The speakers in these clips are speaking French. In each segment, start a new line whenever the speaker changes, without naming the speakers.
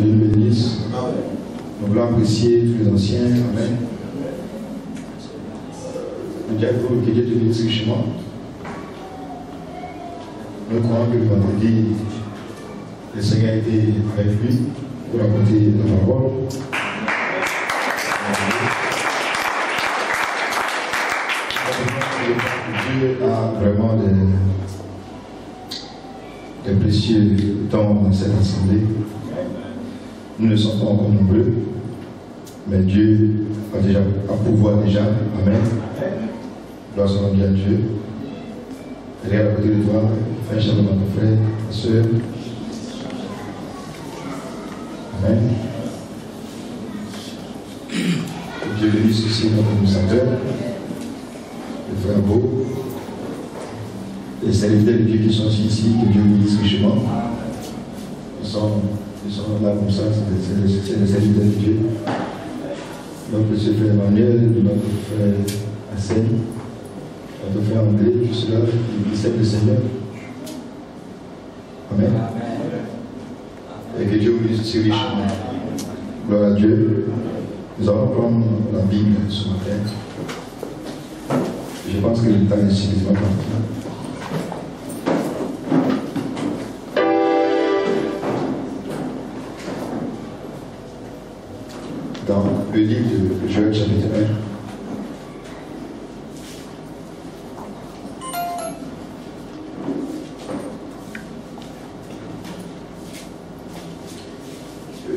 Dieu nous bénisse. Nous voulons apprécier tous les anciens. Amen. Nous disons que Dieu te bénisse richement. Nous croyons que le vendredi, le Seigneur a été avec lui pour raconter la parole. Dieu a vraiment des précieux temps dans cette assemblée. Nous ne sommes pas encore nombreux, mais Dieu a pouvoir déjà. Amen. Gloire soit rendue à Dieu. Regarde à côté de toi, fais un shalom à ton frère, ta soeur. Amen. Que Dieu bénisse aussi notre administrateur, le frère Beau, les serviteurs de Dieu qui sont ici, que Dieu bénisse richement. Ils sont là comme ça, c'est les serviteurs de Dieu. Notre petit frère Emmanuel, notre frère Hassan, notre frère André, tout cela, qui servent le Seigneur. Amen. Et que Dieu vous bénisse aussi richement. Gloire à Dieu. Nous allons prendre la Bible ce matin. Je pense que le temps est suffisamment parti. Dans le livre de Joël chapitre 1.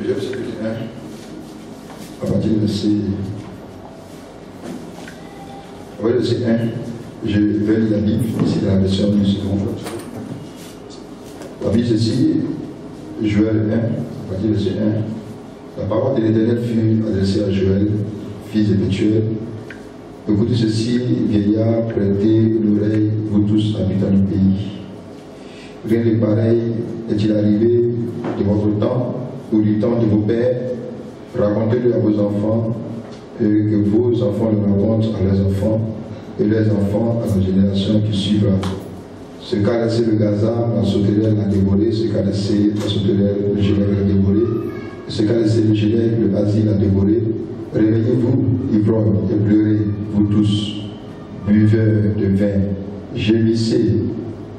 Joël chapitre 1. À partir du verset 1, je vais lire la Bible, c'est la version du second. La Bible ceci, Joël 1, à partir du verset 1. La parole de l'Éternel fut adressée à Joël, fils de Bethuel. Écoutez ceci, vieillard, prêtez l'oreille, vous tous habitants du pays. Rien de pareil est-il arrivé de votre temps ou du temps de vos pères? Racontez-le à vos enfants, et que vos enfants le racontent à leurs enfants, et leurs enfants à la génération qui suivra. Se caresser le gazan, la sauterelle l'a dévoré, se caresser la sauterelle, le gilet l'a dévoré. Se caresser le gilet, le asile l'a dévoré. Réveillez-vous, ivrognes, et pleurez, vous tous, buveurs de vin, gémissez,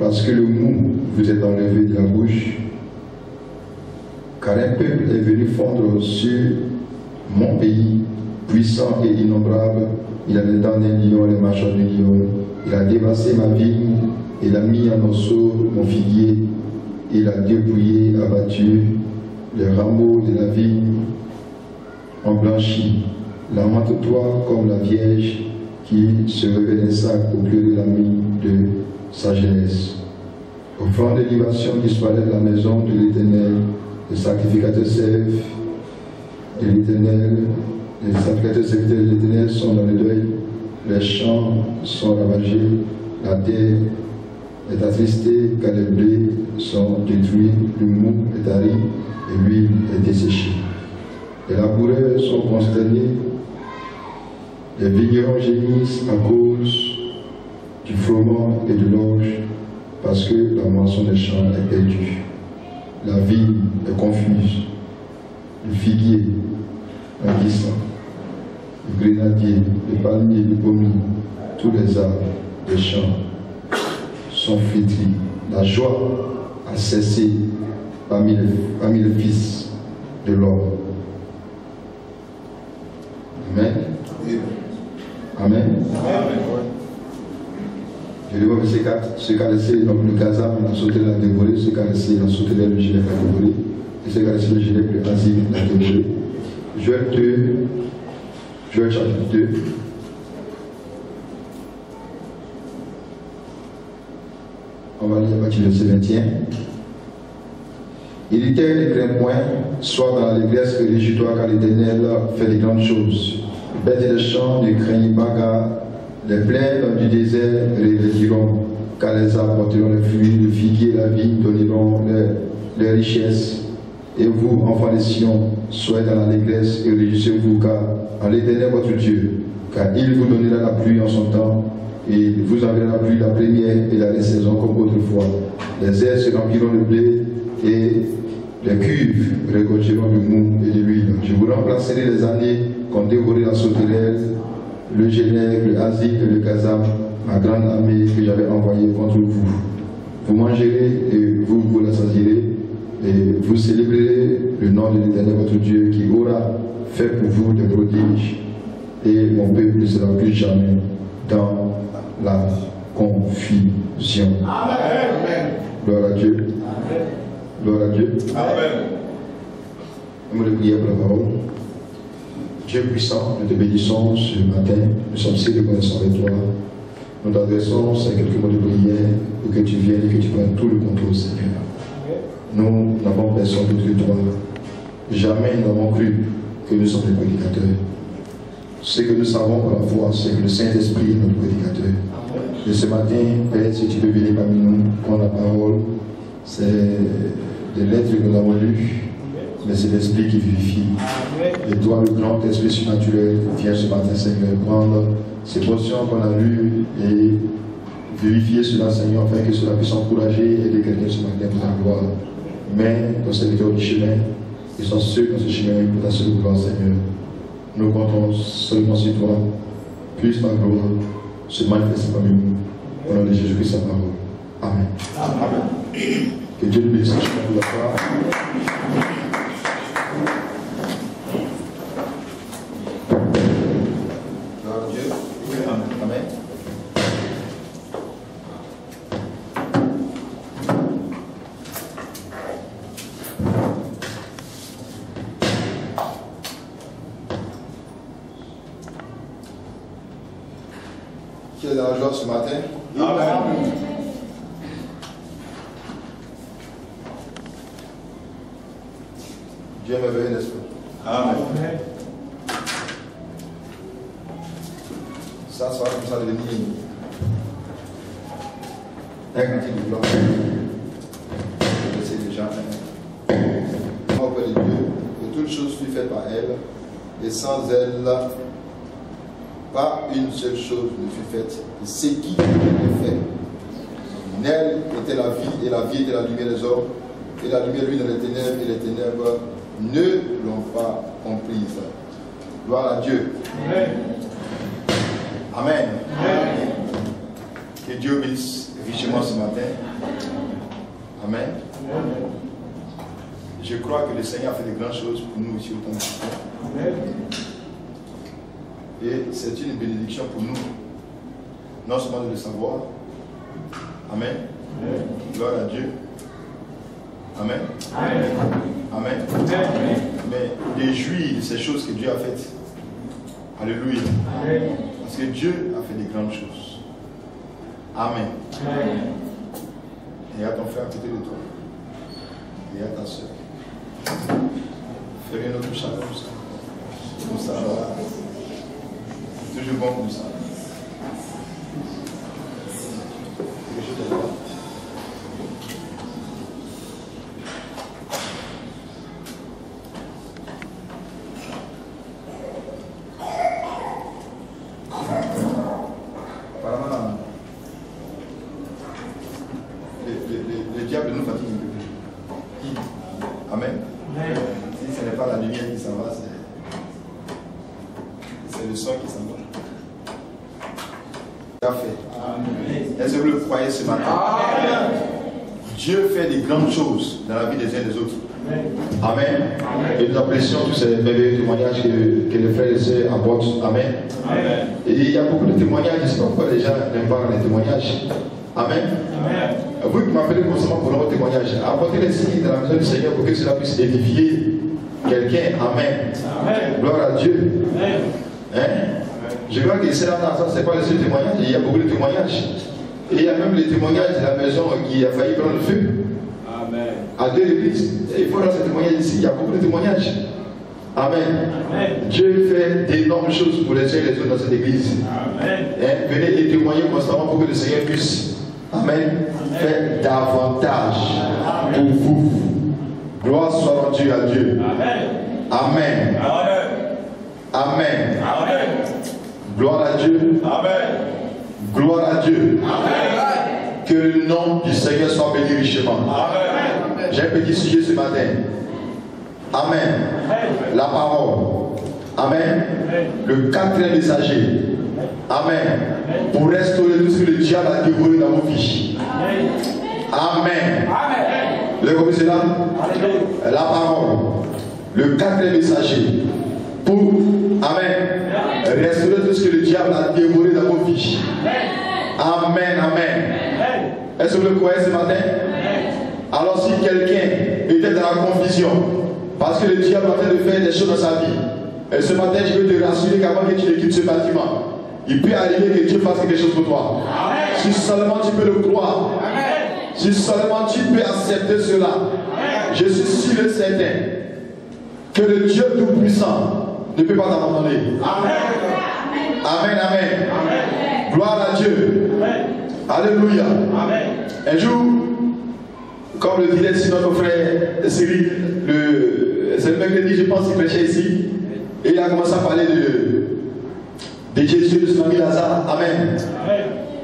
parce que le mou vous est enlevé de la bouche. Car un peuple est venu fondre sur mon pays, puissant et innombrable. Il a les dents d'un lion, les mâchoires du lion. Il a dévasté ma vigne, il a mis en morceaux mon figuier. Il a dépouillé, abattu les rameaux de la vigne en blanchi. Lamente-toi comme la Vierge qui se revêt d'un sac au pleur de l'ami de sa jeunesse. Offrande de libation disparaît de la maison de l'Éternel. Les sacrificateurs servent de l'Éternel. Les sacrificateurs serviteurs de l'Éternel sont dans le deuil. Les champs sont ravagés. La terre est attristée car les blés sont détruits. Le mou est aride et l'huile est desséchée. Les laboureurs sont consternés. Les vignerons gémissent à cause du froment et de l'orge parce que la moisson des champs est perdue. La vigne est confuse, le figuier languissant, le grenadier, le palmier, le pommier, tous les arbres des champs sont flétris. La joie a cessé parmi les fils de l'homme. Amen. Amen. Je le vois verset 4, se caresser donc le gazan, la sauterelle l'a dévoré, se caresser la sauterelle, le gilet l'a dévoré, et se caresser le gilet, le asile l'a dévoré. Joël chapitre 2. On va lire à partir du verset 21. Il était ne crains point, sois dans l'allégresse et réjouis-toi car l'Éternel fait de grandes choses. Bêtes des champs ne craignent pas car les plaines du désert réveilleront, car les arbres porteront les fruits, le figuier et la vigne donneront les richesses. Et vous, enfants des Sion, soyez dans l'allégresse et réjouissez-vous, car en l'Éternel votre Dieu, car il vous donnera la pluie en son temps, et vous enverra la pluie la première et la saison comme autrefois. Les airs se rempliront de blé, et Les cuves récolteront du mou et de l'huile. Je vous remplacerai les années qu'ont dévoré la sauterelle, le génègre, le hasik et le gazam, ma grande armée que j'avais envoyée contre vous. Vous mangerez et vous vous rassasierez, et vous célébrerez le nom de l'Éternel votre Dieu qui aura fait pour vous des prodiges, et mon peuple ne sera plus jamais dans la confusion. Amen. Gloire à Dieu. Amen. Gloire à Dieu. Amen. Un mot de prière pour la parole. Dieu puissant, nous te bénissons ce matin. Nous sommes si reconnaissants avec toi. Nous t'adressons ces quelques mots de prière pour que tu viennes et que tu prennes tout le contrôle, Seigneur. Nous n'avons personne d'autre que toi. Jamais nous n'avons cru que nous sommes des prédicateurs. Ce que nous savons par la foi, c'est que le Saint-Esprit est notre prédicateur. Et ce matin, Père, si tu peux venir parmi nous, prendre la parole, c'est des lettres que nous avons lues, mais c'est l'Esprit qui vivifie. Et toi, le grand Esprit surnaturel, viens ce matin, Seigneur, prendre ces portions qu'on a lues et vérifier cela, Seigneur, afin que cela puisse encourager et aider quelqu'un ce matin pour ta gloire. Mais nos serviteurs du chemin, ils sont ceux dans ce chemin pour ta seule gloire, Seigneur. Nous comptons seulement sur toi. Puisse ta gloire se manifester parmi nous. Au nom de Jésus-Christ, sa parole. Amen. Amen. Que Dieu nous bénisse pour la foi. Gloire à Dieu. Amen. Qui est dans la joie ce matin? Amen. Dieu est merveilleux, n'est-ce pas? Amen. Ça sera comme ça devenir un cantique de gloire. Je sais déjà. Auprès de Dieu, que toutes choses furent faites par elle, et sans elle, pas une seule chose ne fut faite. Et ce qui est fait. En elle était la vie, et la vie était la lumière des hommes, et la lumière lui dans les ténèbres, et les ténèbres ne l'ont pas comprise. Gloire à Dieu. Amen. Amen. Amen. Que Dieu bénisse richement ce matin. Amen. Amen. Je crois que le Seigneur a fait de grandes choses pour nous ici au temps de Amen. Et c'est une bénédiction pour nous, non seulement de le savoir. Amen. Amen. Gloire à Dieu. Amen. Amen. Amen. Amen. Mais de jouir de ces choses que Dieu a faites. Alléluia. Amen. Parce que Dieu a fait de grandes choses. Amen. Amen. Et à ton frère à côté de toi. Et à ta soeur. Fais notre chaleur. Comme ça. Toujours bon comme ça. Quelque chose de bon. Apparemment, le diable nous fatigue un peu. Amen. Si ce n'est pas la lumière qui s'en va, c'est le son qui s'en va. Est-ce que vous le croyez ce matin? Amen. Dieu fait des grandes choses dans la vie des uns et des autres. Amen. Amen. Et nous apprécions tous ces merveilleux témoignages que les frères et sœurs apportent. Amen. Amen. Et il y a beaucoup de témoignages. Je ne sais pas pourquoi les gens n'aiment pas les témoignages. Amen. Amen. Vous qui m'appelez constamment pour vos témoignages, apportez les signes dans la maison du Seigneur pour que cela puisse édifier quelqu'un. Amen. Amen. Gloire à Dieu. Amen. Hein? Je crois que c'est là, ce n'est pas le seul témoignage, il y a beaucoup de témoignages. Et il y a même les témoignages de la maison qui a failli prendre le feu. Amen. À 2 reprises. Il faut dans ce témoignage ici, il y a beaucoup de témoignages. Amen. Amen. Dieu fait d'énormes choses pour les uns et les autres dans cette église. Amen. Hein? Venez et témoigner constamment pour que le Seigneur puisse, Amen, faire davantage pour vous. Gloire soit rendue à Dieu. Amen. Amen. Amen. Amen. Amen. Gloire à Dieu. Amen. Gloire à Dieu. Amen. Que le nom du Seigneur soit béni richement. Amen. J'ai un petit sujet ce matin. Amen. La parole. Amen. Le quatrième messager. Amen. Pour restaurer tout ce que le diable a dévoré dans vos vies. Amen. Le comprenez cela? La parole. Le quatrième messager. Pour, amen, restaurer tout ce que le diable a dévoré dans vos vies. Amen, amen. Est-ce que vous le croyez ce matin? Alors si quelqu'un était dans la confusion, parce que le diable est en train de faire des choses dans sa vie, et ce matin je veux te rassurer qu'avant que tu ne quittes ce bâtiment, il peut arriver que Dieu fasse quelque chose pour toi. Si seulement tu peux le croire, si seulement tu peux accepter cela, je suis sûr et certain que le Dieu Tout-Puissant ne peut pas t'abandonner. Amen. Amen, amen. Gloire à Dieu. Alléluia. Un jour, comme le disait ici notre frère Cyril, c'est le mercredi, je pense qu'il prêchait ici, et il a commencé à parler de Jésus, de son ami Lazare. Amen.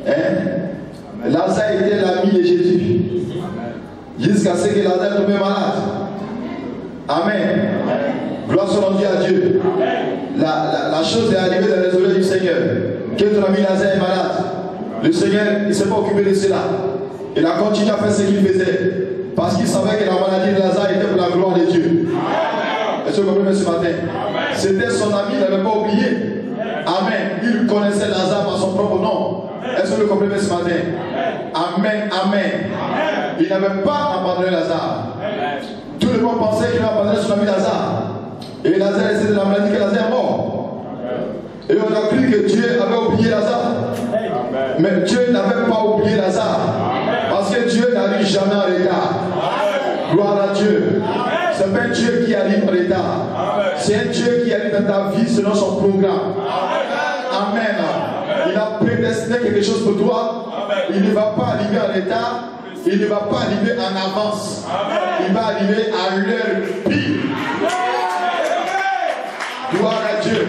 Hein? Lazare était l'ami de Jésus, jusqu'à ce que Lazare tombe malade. Amen. Gloire soit rendue à Dieu. La chose est arrivée dans les oreilles du Seigneur. Que ton ami Lazare est malade. Le Seigneur, il ne s'est pas occupé de cela. Il a continué à faire ce qu'il faisait. Parce qu'il savait que la maladie de Lazare était pour la gloire de Dieu. Est-ce que vous comprenez ce matin? C'était son ami, il n'avait pas oublié. Amen. Il connaissait Lazare par son propre nom. Est-ce que vous comprenez ce matin? Amen, amen. Il n'avait pas abandonné Lazare. Tout le monde pensait qu'il avait abandonné son ami Lazare. Et Lazare est de la maladie que Lazare est mort. Et on a cru que Dieu avait oublié Lazare. Mais Dieu n'avait pas oublié Lazare. Parce que Dieu n'arrive jamais en retard. Gloire à Dieu. C'est pas un Dieu qui arrive en retard. C'est un Dieu qui arrive dans ta vie selon son programme. Amen. Il a prédestiné quelque chose pour toi. Il ne va pas arriver en retard. Il ne va pas arriver en avance. Il va arriver à l'heure pile. Gloire à Dieu.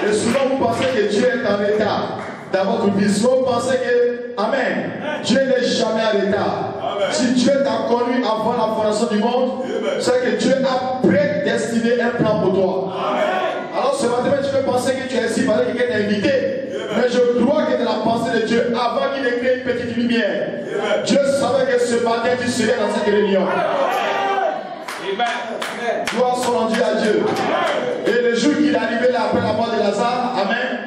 Et souvent vous pensez que Dieu est en retard dans votre vie. Souvent vous pensez que, amen, Dieu n'est jamais en retard. Si Dieu t'a connu avant la fondation du monde, c'est que Dieu a prédestiné un plan pour toi. Alors ce matin, tu peux penser que tu es ici parce que quelqu'un t'a invité. Mais je crois que dans la pensée de Dieu, avant qu'il ait créé une petite lumière, Dieu savait que ce matin tu serais dans cette réunion. Gloire soit rendue à Dieu. Et le jour qu'il est arrivé là après la mort de Lazare, amen.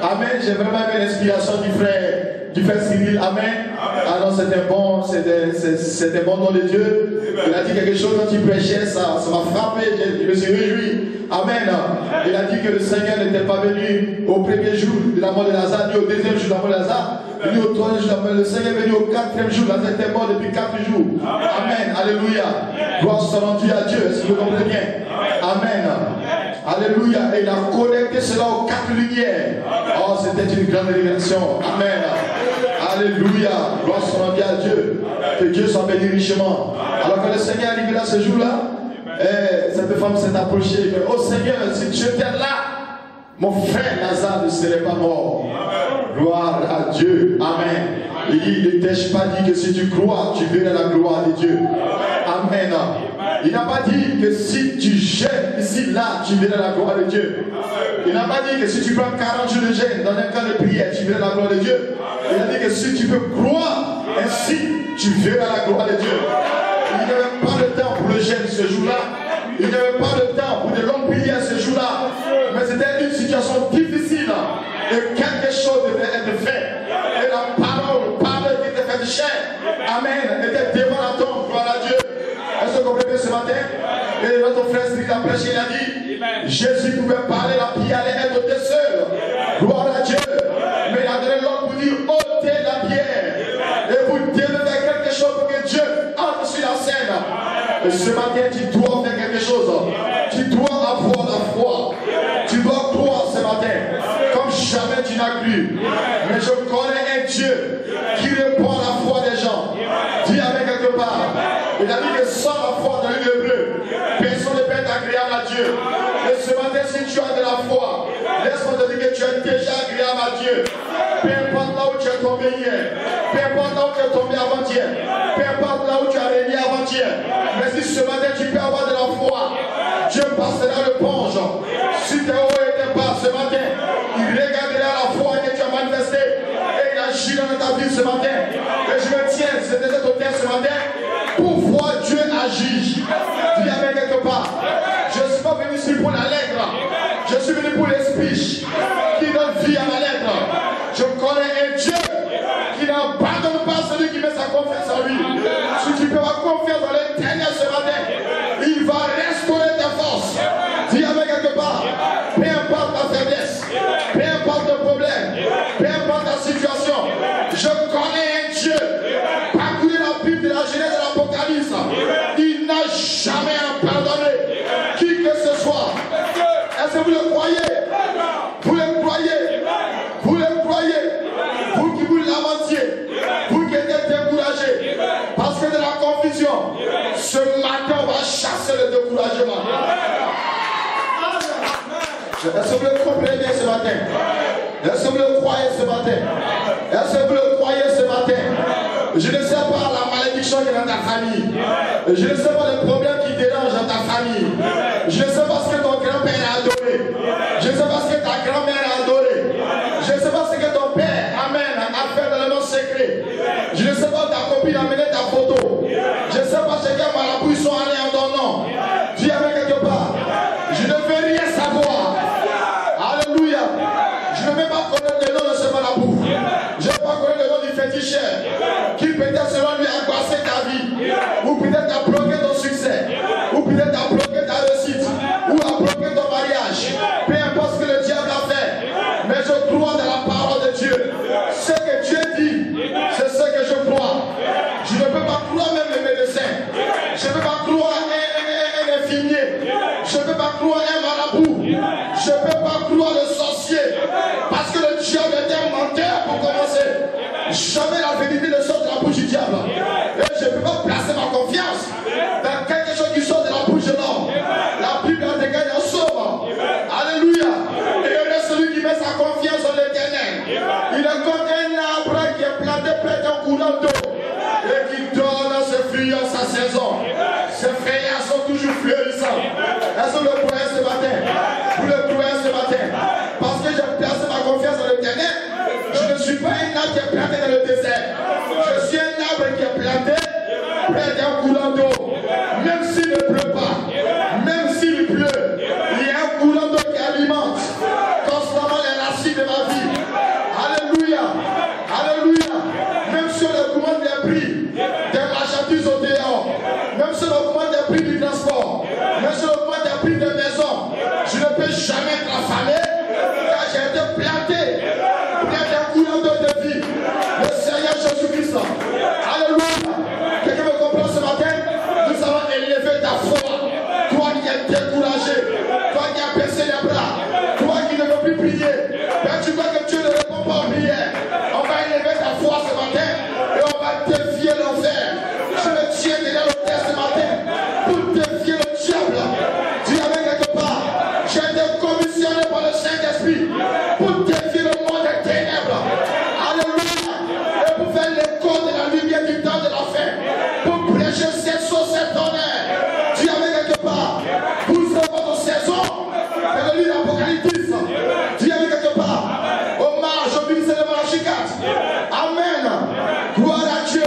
Amen. J'ai vraiment aimé l'inspiration du frère Cyril. Amen. Alors c'était bon, c'était bon nom de Dieu. Il a dit quelque chose quand il prêchait, ça m'a frappé, je me suis réjoui. Amen. Il a dit que le Seigneur n'était pas venu au premier jour de la mort de Lazare, ni au deuxième jour de la mort de Lazare, ni au troisième jour de la mort de Lazare. Le Seigneur est venu au quatrième jour. Lazare était mort depuis 4 jours. Amen. Alléluia. Gloire soit rendue à Dieu. Est-ce que vous comprenez bien? Amen. Alléluia. Et il a connecté cela aux 4 lumières. Oh, c'était une grande révélation. Amen. Alléluia. Gloire soit rendue à Dieu. Que Dieu soit béni richement. Alors que le Seigneur est arrivé là ce jour-là, cette femme s'est approchée. Oh Seigneur, si tu étais là, mon frère Lazare ne serait pas mort. Gloire à Dieu. Amen. Il ne t'ai pas dit que si tu crois, tu verras la gloire de Dieu. Amen. Il n'a pas dit que si tu jeûnes ici, là, tu verras la gloire de Dieu. Il n'a pas dit que si tu prends 40 jours de jeûne dans un camp de prière, tu verras la gloire de Dieu. Il a dit que si tu peux croire ainsi, tu verras la gloire de Dieu. Il n'avait pas de temps pour le jeûne ce jour-là. Il n'avait pas de temps pour de longues prières ce jour-là. Mais c'était une situation difficile. Et quelque chose devait être fait. Et la parole qui était faite chair, amen, était devant la tombe. Gloire à Dieu. Est-ce que vous comprenez ce matin? Et notre frère Cyril a prêché, il a dit, Jésus pouvait parler, la pierre allait être ôtée seule. Gloire à Dieu. Mais il a donné l'ordre pour dire, ôtez la pierre. Et vous devez faire quelque chose pour que Dieu entre sur la scène. Et ce matin, tu dois faire quelque chose. Tu dois avoir la foi. Tu dois croire ce matin. Comme jamais tu n'as cru. Mais je connais un Dieu qui répond à la foi des gens. Dis avec quelque part. Il a dit que sans la foi dans l'hébreu, personne ne peut être agréable à Dieu. Et ce matin, si tu as de la foi, laisse-moi te dire que tu es déjà agréable à Dieu. Peu importe là où tu es tombé hier, peu importe là où tu es tombé avant-hier, peu importe là où tu as régné avant-hier, dis à la lettre. Je connais un Dieu qui n'abandonne pas celui qui met sa confiance en lui. Si tu peux avoir confiance dans l'Éternel ce matin, il va restaurer tes forces. Dis avec quelque part, peu importe ta faiblesse, peu importe le problème, peu importe ta situation, je connais un Dieu. Parcourez la Bible de la Genèse et l'Apocalypse. Il n'a jamais abandonné qui que ce soit. Est-ce que vous le croyez? Vous le croyez? Vous le croyez? Vous qui vous lamentiez, vous qui êtes découragés, parce que de la confusion, ce matin on va chasser le découragement. Est-ce que vous le comprenez bien ce matin? Est-ce que vous le croyez ce matin? Est-ce que vous le croyez ce matin? Je ne sais pas la malédiction qui est dans ta famille. Je ne sais pas le problème qui dérange dans ta famille. Je ne sais pas ce que ton grand-père a adoré. Je ne sais pas ce que ta grand-mère a adoré. Je ne sais pas ce que ton père, amen, a fait dans le nom secret. Je ne sais pas où ta copine a mené ta photo. Je ne sais pas ce que Marabout sont allés en ton nom. Dis avec quelque part. Je ne veux rien savoir. Alléluia. Je ne veux pas connaître le nom de ce Marabout. Je ne veux pas connaître le nom du féticheur qui peut-être selon lui a angoissé ta vie, ou peut-être a bloqué ton succès, ou peut-être a bloqué ta réussite, ou a bloqué ton mariage. Peu importe ce que le diable a fait, mais je crois dans la parole de Dieu. Ce que Dieu dit, c'est ce que je crois. Je ne peux pas croire même les médecins. Je ne peux pas croire un infirmier. Je ne peux pas croire un marabout. Je ne peux pas croire le sorcier. Parce que le diable est un menteur pour commencer. Jamais la vérité ne sort de la bouche du diable. Et je ne peux pas placer ma confiance dans quelque chose qui sort de la bouche de l'homme. La Bible a dégagé un somme. Alléluia. Et il est celui qui met sa confiance en l'Éternel. Il est comme un arbre qui est planté près d'un courant d'eau et qui donne ses fruits en sa saison. Ses feuillages sont toujours fleurissants. Est-ce que vous le croyez ce matin? Vous le croyez ce matin? Parce que j'ai placé ma confiance en l'Éternel. Je ne suis pas un arbre qui est planté dans le désert. Je suis un arbre qui est planté près d'un courant d'eau. Même s'il ne pleut pas, même s'il pleut, il y a un courant d'eau qui alimente constamment les racines de ma vie. Alléluia. Alléluia. Même si on augmente les prix des marchandises au dehors, même si on augmente les prix du transport, même si on augmente les prix des maisons, je ne peux jamais être affamé car j'ai été planté près d'un courant d'eau de vie. Le Seigneur Jésus-Christ. Alléluia. Quelqu'un me comprend ce matin? Nous allons élever ta foi. Toi qui es découragé, toi qui as baissé les bras, toi qui ne veux plus prier, mais tu vois que Dieu ne répond pas aux prières. On va élever ta foi ce matin et on va défier l'enfer. Je me tiens derrière le terre ce matin pour défier le diable. Dis avec quelque part, j'ai été commissionné par le Saint-Esprit pour défier le monde des ténèbres. Alléluia. Et pour faire l'écho de la lumière du temps de la fin. Pour prêcher cette sauce, cet honneur. Dis avec quelque part, vous êtes votre saison. Et le livre d'Apocalypse. Dis avec quelque part, hommage au ministère de Malachie 4. Amen. Gloire à Dieu.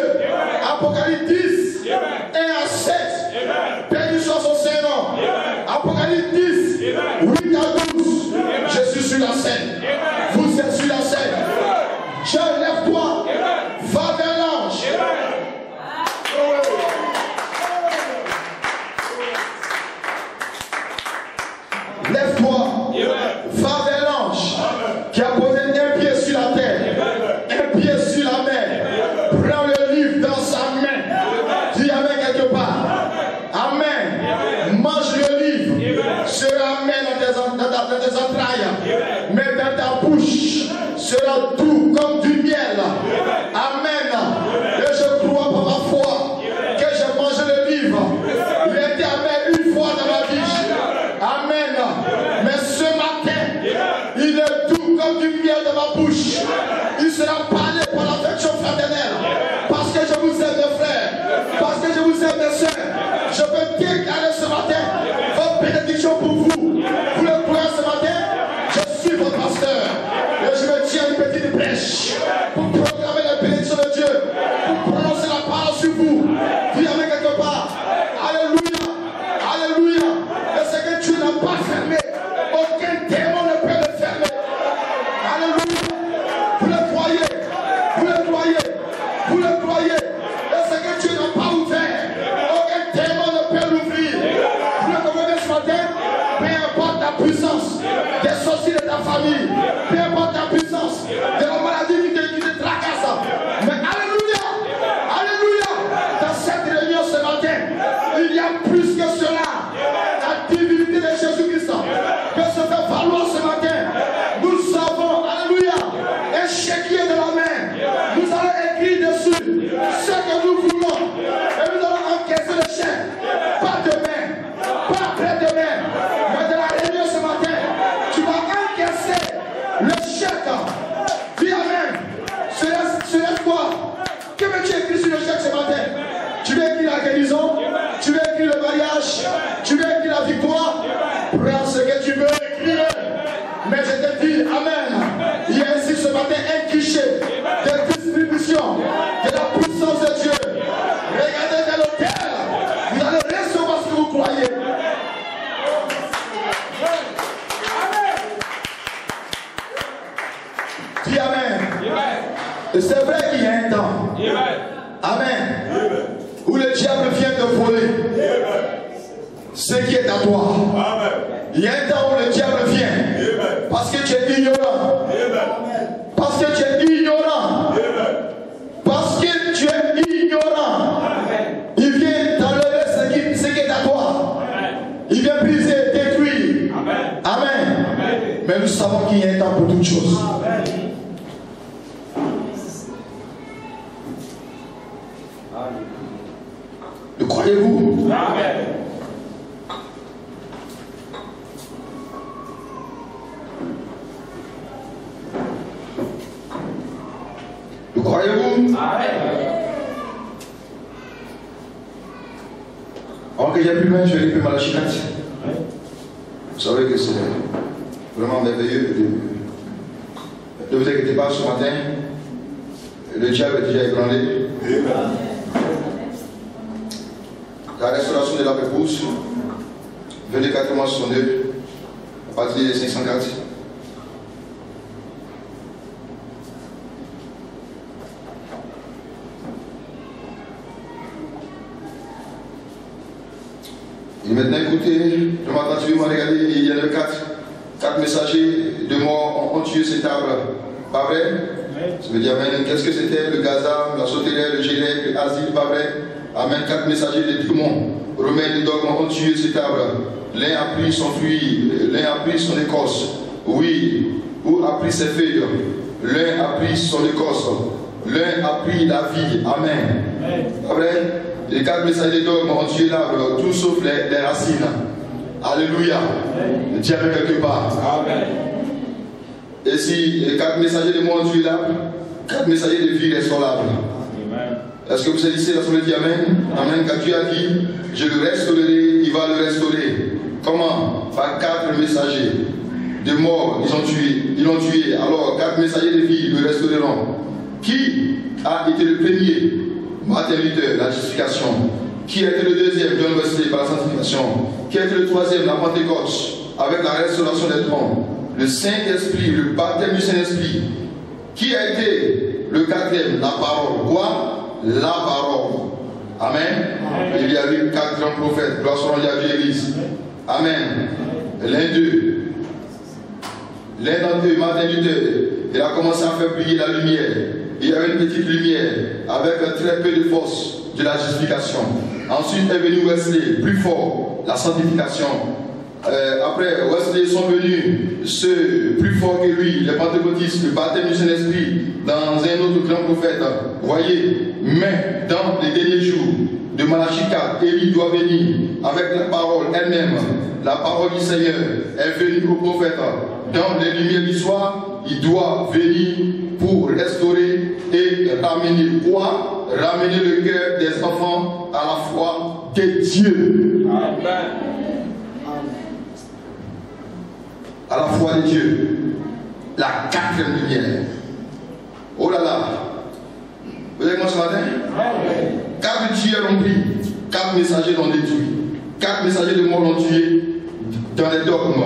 Apocalypse 1 à 7. Bénédiction son Saint-Nom. Apocalypse 8 à 12. Je suis sur la scène. Vous êtes sur la scène. Je lève-toi. Va vers l'ange. Lève-toi. Va vers l'ange qui a posé un pied sur la terre, un pied sur la mer. Prends le livre dans sa main. Dis avec quelque part. Amen. Mange le livre. Sera amen dans tes entrailles. Mais dans ta bouche sera doux comme du miel. Amen. Et je crois par ma foi que j'ai mangé le livre. Il était amen une fois dans ma vie. Amen. Mais ce matin, il est doux comme du miel dans ma bouche. Il sera parlé par l'affection fraternelle. Parce que je vous aime mes frères. Parce que je vous aime mes soeurs. Je peux déclarer ce matin votre bénédiction pour vous. Vous le croyez ce matin? Je suis votre pasteur. Et je me tiens une petite brèche pour proclamer la bénédiction de Dieu. Pour prononcer la parole sur vous. Dis avec quelque part. Alléluia. Alléluia. Et ce que Dieu n'a pas fermé, aucun démon ne peut le fermer. Alléluia. Vous le croyez. Vous le croyez. Vous le croyez. Et ce que Dieu n'a pas ouvert, aucun démon ne peut l'ouvrir. Vous le comprenez ce matin? Peu importe la puissance des sorciers de ta famille, peu importe la puissance de la maladie qui te tracasse. Mais alléluia, alléluia, dans cette réunion ce matin, il y a plus que cela. La divinité de Jésus-Christ peut se faire valoir ce matin. Nous savons, alléluia, un chéquier de la main. Nous allons écrire dessus ce que nous voulons. Et nous allons encaisser le chèque. Pas demain, pas après-demain, mais de la réunion ce matin. Tu vas encaisser le chèque. Dis amen. Cela quoi? Que veux-tu écrire sur le chèque ce matin? Tu veux écrire la guérison? Tu veux écrire le mariage? Tu veux écrire la victoire? Prends ce que tu veux écrire. Mais je te dis, amen. Il y a ici ce matin un guichet de distribution de la puissance de Dieu. Regardez dans l'hôtel. Vous allez recevoir ce que vous croyez. Dis amen. Et c'est vrai qu'il y a un temps. Amen. Où le diable vient te voler ce qui est à toi. Il y a un temps où le diable vient parce que tu es ignorant. Parce que tu es ignorant. Parce que tu es ignorant. Il vient t'enlever ce qui est à toi. Il vient briser, détruire. Amen. Mais nous savons qu'il y a un temps pour toutes choses. Le croyez-vous? Amen. Le croyez-vous? Amen. Alors que j'ai plus loin, je vais lire Malachie 4. Vous savez que c'est vraiment merveilleux. Ne vous inquiétez pas, ce matin, le diable est déjà ébranlé. La restauration de la épouse, 24 mois 62, à partir des 504. Et maintenant, écoutez, je m'attends regardez, il y en a 4 messagers de mort ont tué cet arbre. Pas vrai? Ça veut dire, amen. Qu'est-ce que c'était? Le Gaza, la sauterelle, le Gélec, l'asile, pas vrai? Amen. 4 messagers des démons, Romains et dogmes ont tué cet arbre. L'un a pris son fruit, l'un a pris son écorce. Oui, ou a pris ses feuilles. L'un a pris son écorce. L'un a pris la vie. Amen. Pas vrai? Les 4 messagers des dogmes ont tué l'arbre, tout sauf les racines. Alléluia. Le diable quelque part. Amen. Et si les 4 messagers de moi ont tué l'arbre, 4 messagers de vie restent sur l'arbre. Est-ce que vous êtes ici, la soirée dit Amen? Amen. Quand Dieu a dit, je le restaurerai, il va le restaurer. Comment? Par 4 messagers de mort, ils l'ont tué. Alors, 4 messagers de vie le restaureront. Qui a été le premier? Martin Luther, la justification. Qui a été le deuxième? John Wesley, par la sanctification. Qui a été le troisième? La Pentecôte, avec la restauration des troncs. Le Saint-Esprit, le baptême du Saint-Esprit. Qui a été le quatrième? La parole. Quoi? La parole. Amen. Amen. Il y a eu 4 grands prophètes. Gloire soit à Dieu, Église. Amen. L'un d'eux, Martin Luther, il a commencé à faire briller la lumière. Il y avait une petite lumière avec très peu de force de la justification. Ensuite est venu Wesley, plus fort, la sanctification. Après, Wesley sont venus ceux plus forts que lui, les pentecôtistes, le baptême du Saint-Esprit, dans un autre grand prophète. Voyez, mais dans les derniers jours de Malachie 4, Élie doit venir avec la parole elle-même. La parole du Seigneur est venue au prophète. Dans les lumières du soir, il doit venir pour restaurer et ramener quoi? Ramener le cœur des enfants à la foi de Dieu. Amen. À la foi de Dieu. La 4e lumière. Oh là là. Vous avez moi ce matin? 4 tueurs l'ont pris. 4 messagers l'ont détruit. 4 messagers de mort l'ont tué dans les dogmes.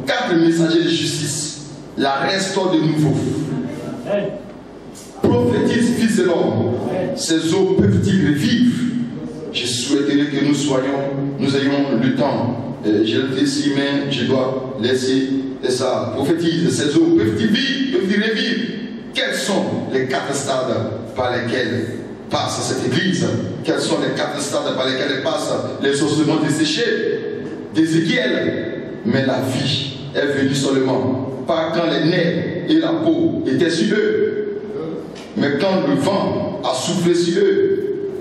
4 messagers de justice. la restaure de nouveau. Prophétise, fils de l'homme. Ces eaux peuvent-ils revivre? Je souhaiterais que nous ayons le temps. Je le dis ici, mais je dois laisser ça. Prophétise, ces eaux peuvent-ils revivre? Quels sont les 4 stades par lesquels passe cette église? Quels sont les 4 stades par lesquels elle passe? Les ossements desséchés d'Ézéchiel. Mais la vie est venue seulement pas quand les nerfs et la peau étaient sur eux, mais quand le vent a soufflé sur eux.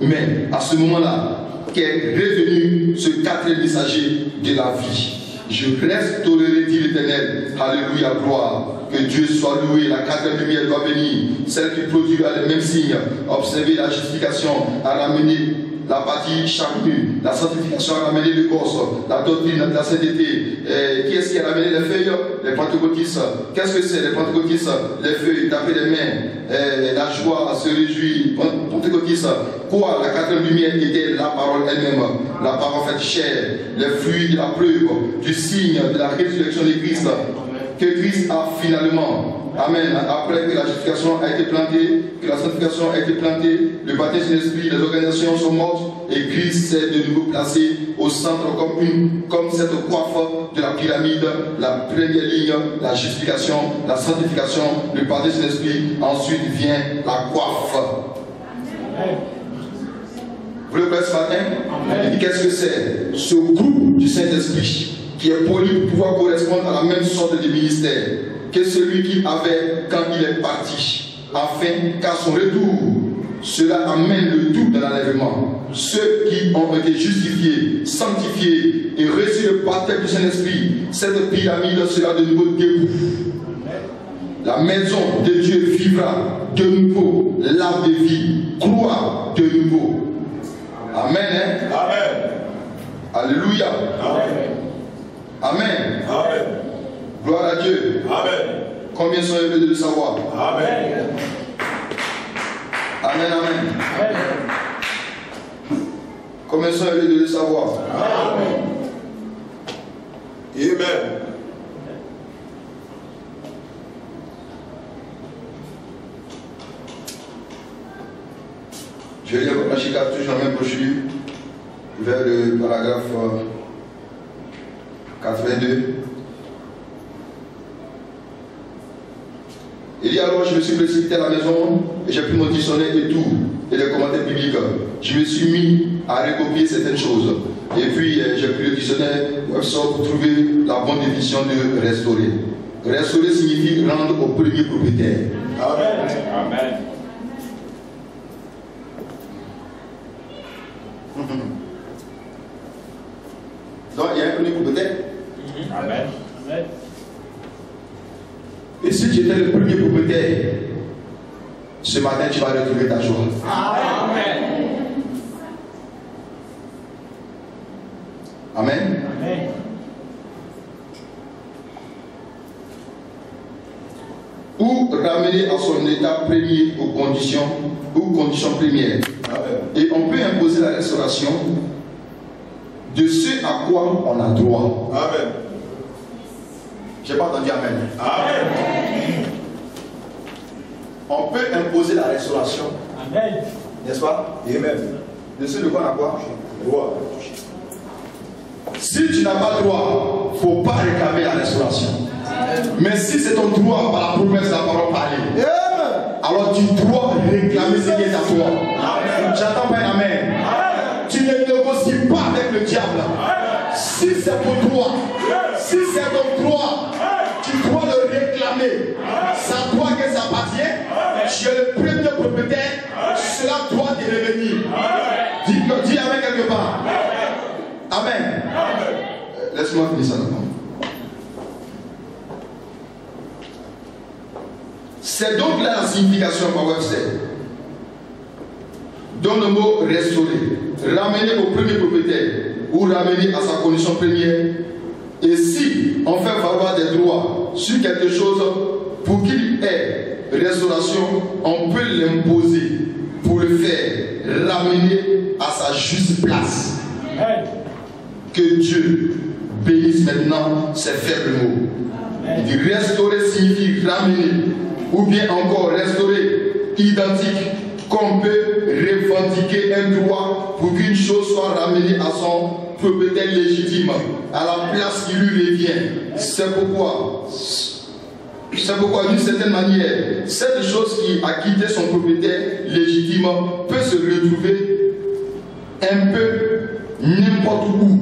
Mais à ce moment-là, qu'est revenu ce 4e messager de la vie. Je restaurerai, dit l'Éternel. Alléluia, gloire. Que Dieu soit loué. La 4e lumière doit venir. Celle qui produira les mêmes signes. Observer la justification, à ramener la partie charnue, la sanctification a ramené l'écorce, la doctrine de la sainteté. Qui est-ce qui a ramené les feuilles? Les pentecôtistes. Qu'est-ce que c'est les pentecôtistes? Les feuilles, taper les mains, la joie, se réjouir. Pentecôtistes. Quoi? La 4e lumière était la parole elle-même, la parole faite chair, les fruits de la preuve, du signe de la résurrection de Christ, que Christ a finalement. Amen. Après que la justification a été plantée, que la sanctification a été plantée, le baptême de l'esprit, les organisations sont mortes et Christ s'est de nouveau placé au centre comme cette coiffe de la pyramide. La première ligne, la justification, la sanctification, le baptême de l'esprit. Ensuite vient la coiffe. Vous le voyez ce matin? Qu'est-ce que c'est? Ce groupe du Saint-Esprit qui est poli pour pouvoir correspondre à la même sorte de ministère que celui qu'il avait quand il est parti, afin qu'à son retour, cela amène le tout dans l'enlèvement. Ceux qui ont été justifiés, sanctifiés et reçu le baptême du Saint-Esprit, cette pyramide sera de nouveau debout. La maison de Dieu vivra de nouveau, l'arbre de vie croît de nouveau. Amen. Hein? Amen. Alléluia. Amen. Amen. Amen. Gloire à Dieu. Amen. Combien sont heureux de le savoir? Amen. Amen, amen. Amen. Combien sont heureux de le savoir? Amen. Amen. Je vais lire la chicane, toujours la même brochure, vers le paragraphe 82. Il dit alors, je me suis précipité à la maison et j'ai pris mon dictionnaire et tout, et les commentaires bibliques. Je me suis mis à recopier certaines choses. Et puis, j'ai pris le dictionnaire Webster pour trouver la bonne définition de restaurer. Restaurer signifie rendre au premier propriétaire. Amen. Amen. Donc, il y a un premier propriétaire. Amen. Amen. Et si tu étais le premier propriétaire, ce matin tu vas retrouver ta joie. Amen. Amen. Amen. Ou ramener à son état premier aux conditions premières. Amen. Et on peut imposer la restauration de ce à quoi on a droit. Amen. Je n'ai pas entendu amen. Amen. On peut imposer la restauration. Amen. N'est-ce pas? Amen. De ce de quoi on a quoi? Droit. Si tu n'as pas droit, il ne faut pas réclamer la restauration. Amen. Mais si c'est ton droit par la promesse de la parole parlée, alors tu dois réclamer ce qui est à toi. J'attends pas un amen. Amen. Tu ne négocies pas avec le diable. Amen. Si c'est ton droit, si c'est ton droit, tu dois le réclamer. C'est à toi que ça appartient. Tu es le premier propriétaire. Cela doit te revenir. Dis amen quelque part. Amen. Laisse-moi finir ça maintenant. C'est donc là la signification par Webster. Dans le mot restaurer, ramener au premier propriétaire ou ramener à sa condition première. Et si on fait valoir des droits sur quelque chose pour qu'il ait restauration, on peut l'imposer pour le faire ramener à sa juste place. Que Dieu bénisse maintenant ces faibles mots. Il dit restaurer signifie ramener, ou bien encore restaurer, identique, qu'on peut revendiquer un droit pour qu'une chose soit ramenée à son propriétaire légitime, à la place qui lui revient. C'est pourquoi, d'une certaine manière, cette chose qui a quitté son propriétaire légitime peut se retrouver un peu n'importe où.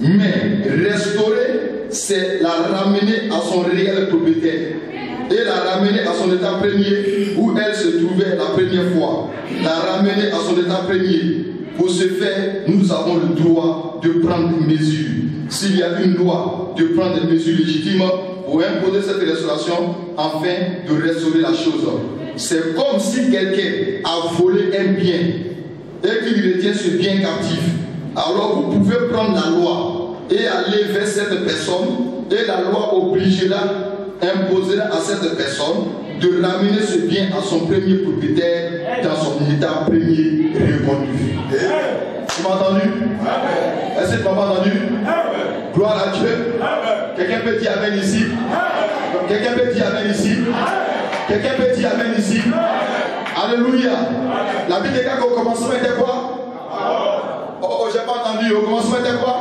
Mais restaurer, c'est la ramener à son réel propriétaire et la ramener à son état premier où elle se trouvait la première fois. La ramener à son état premier. Pour ce faire, nous avons le droit de prendre des mesures. S'il y a une loi, de prendre des mesures légitimes pour imposer cette restauration afin de restaurer la chose. C'est comme si quelqu'un a volé un bien et qu'il retient ce bien captif. Alors vous pouvez prendre la loi et aller vers cette personne et la loi obligera, imposera à cette personne de ramener ce bien à son premier propriétaire dans son état premier révolu. Tu m'as entendu? Est-ce que tu m'as entendu? Gloire à Dieu. Quelqu'un peut dire amen ici? Quelqu'un peut dire amen ici? Quelqu'un peut dire amen ici? Alléluia. La Bible déclare qu'au commencement était quoi? Oh, j'ai pas entendu. Au commencement était quoi?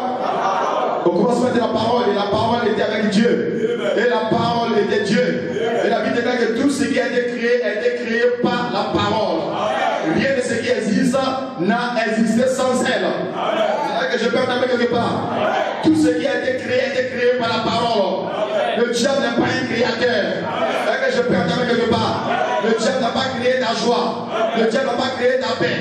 Au commencement était la parole, et la parole était avec Dieu. Et la parole était Dieu. Et la Bible déclare que tout ce qui a été créé par la parole. Rien de ce qui existe n'a existé sans elle. C'est-à-dire que je peux entendre quelque part. Tout ce qui a été créé par la parole. Le diable n'est pas un créateur. C'est-à-dire que je peux entendre quelque part. Le diable n'a pas créé ta joie. Le diable n'a pas créé ta paix.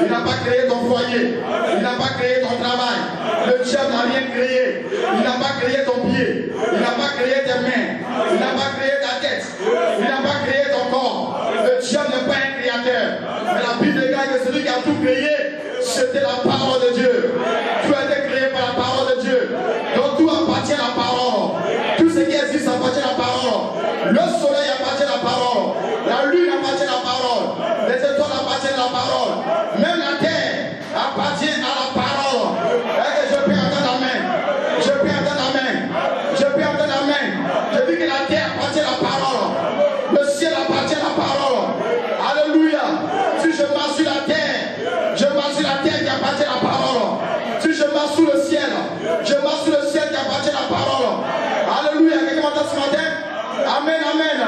Il n'a pas créé ton foyer. Il n'a pas créé ton travail. Le diable n'a rien créé. Il n'a pas créé ton pied. Il n'a pas créé tes mains. Il n'a pas créé ta tête. Il n'a pas créé ton corps. Le diable n'est pas un créateur. Mais la Bible déclare que celui qui a tout créé, c'était la parole de Dieu. Tout a été créé par la parole de Dieu. Donc tout appartient à la parole. Tout ce qui existe appartient à la parole. Le soleil appartient à la parole. La lune appartient à la parole. Les étoiles appartiennent à la parole. Même la terre appartient à la parole. Et je peux entendre amen. Je peux entendre amen. Je peux entendre amen. Je dis que la terre appartient à la parole. Le ciel appartient à la parole. Alléluia. Si je marche sur la terre, je marche sur la terre qui appartient à la parole. Si je marche sous le ciel, je marche sur le ciel qui appartient à la parole. Alléluia. Quelqu'un m'entend ce matin? Amen, amen.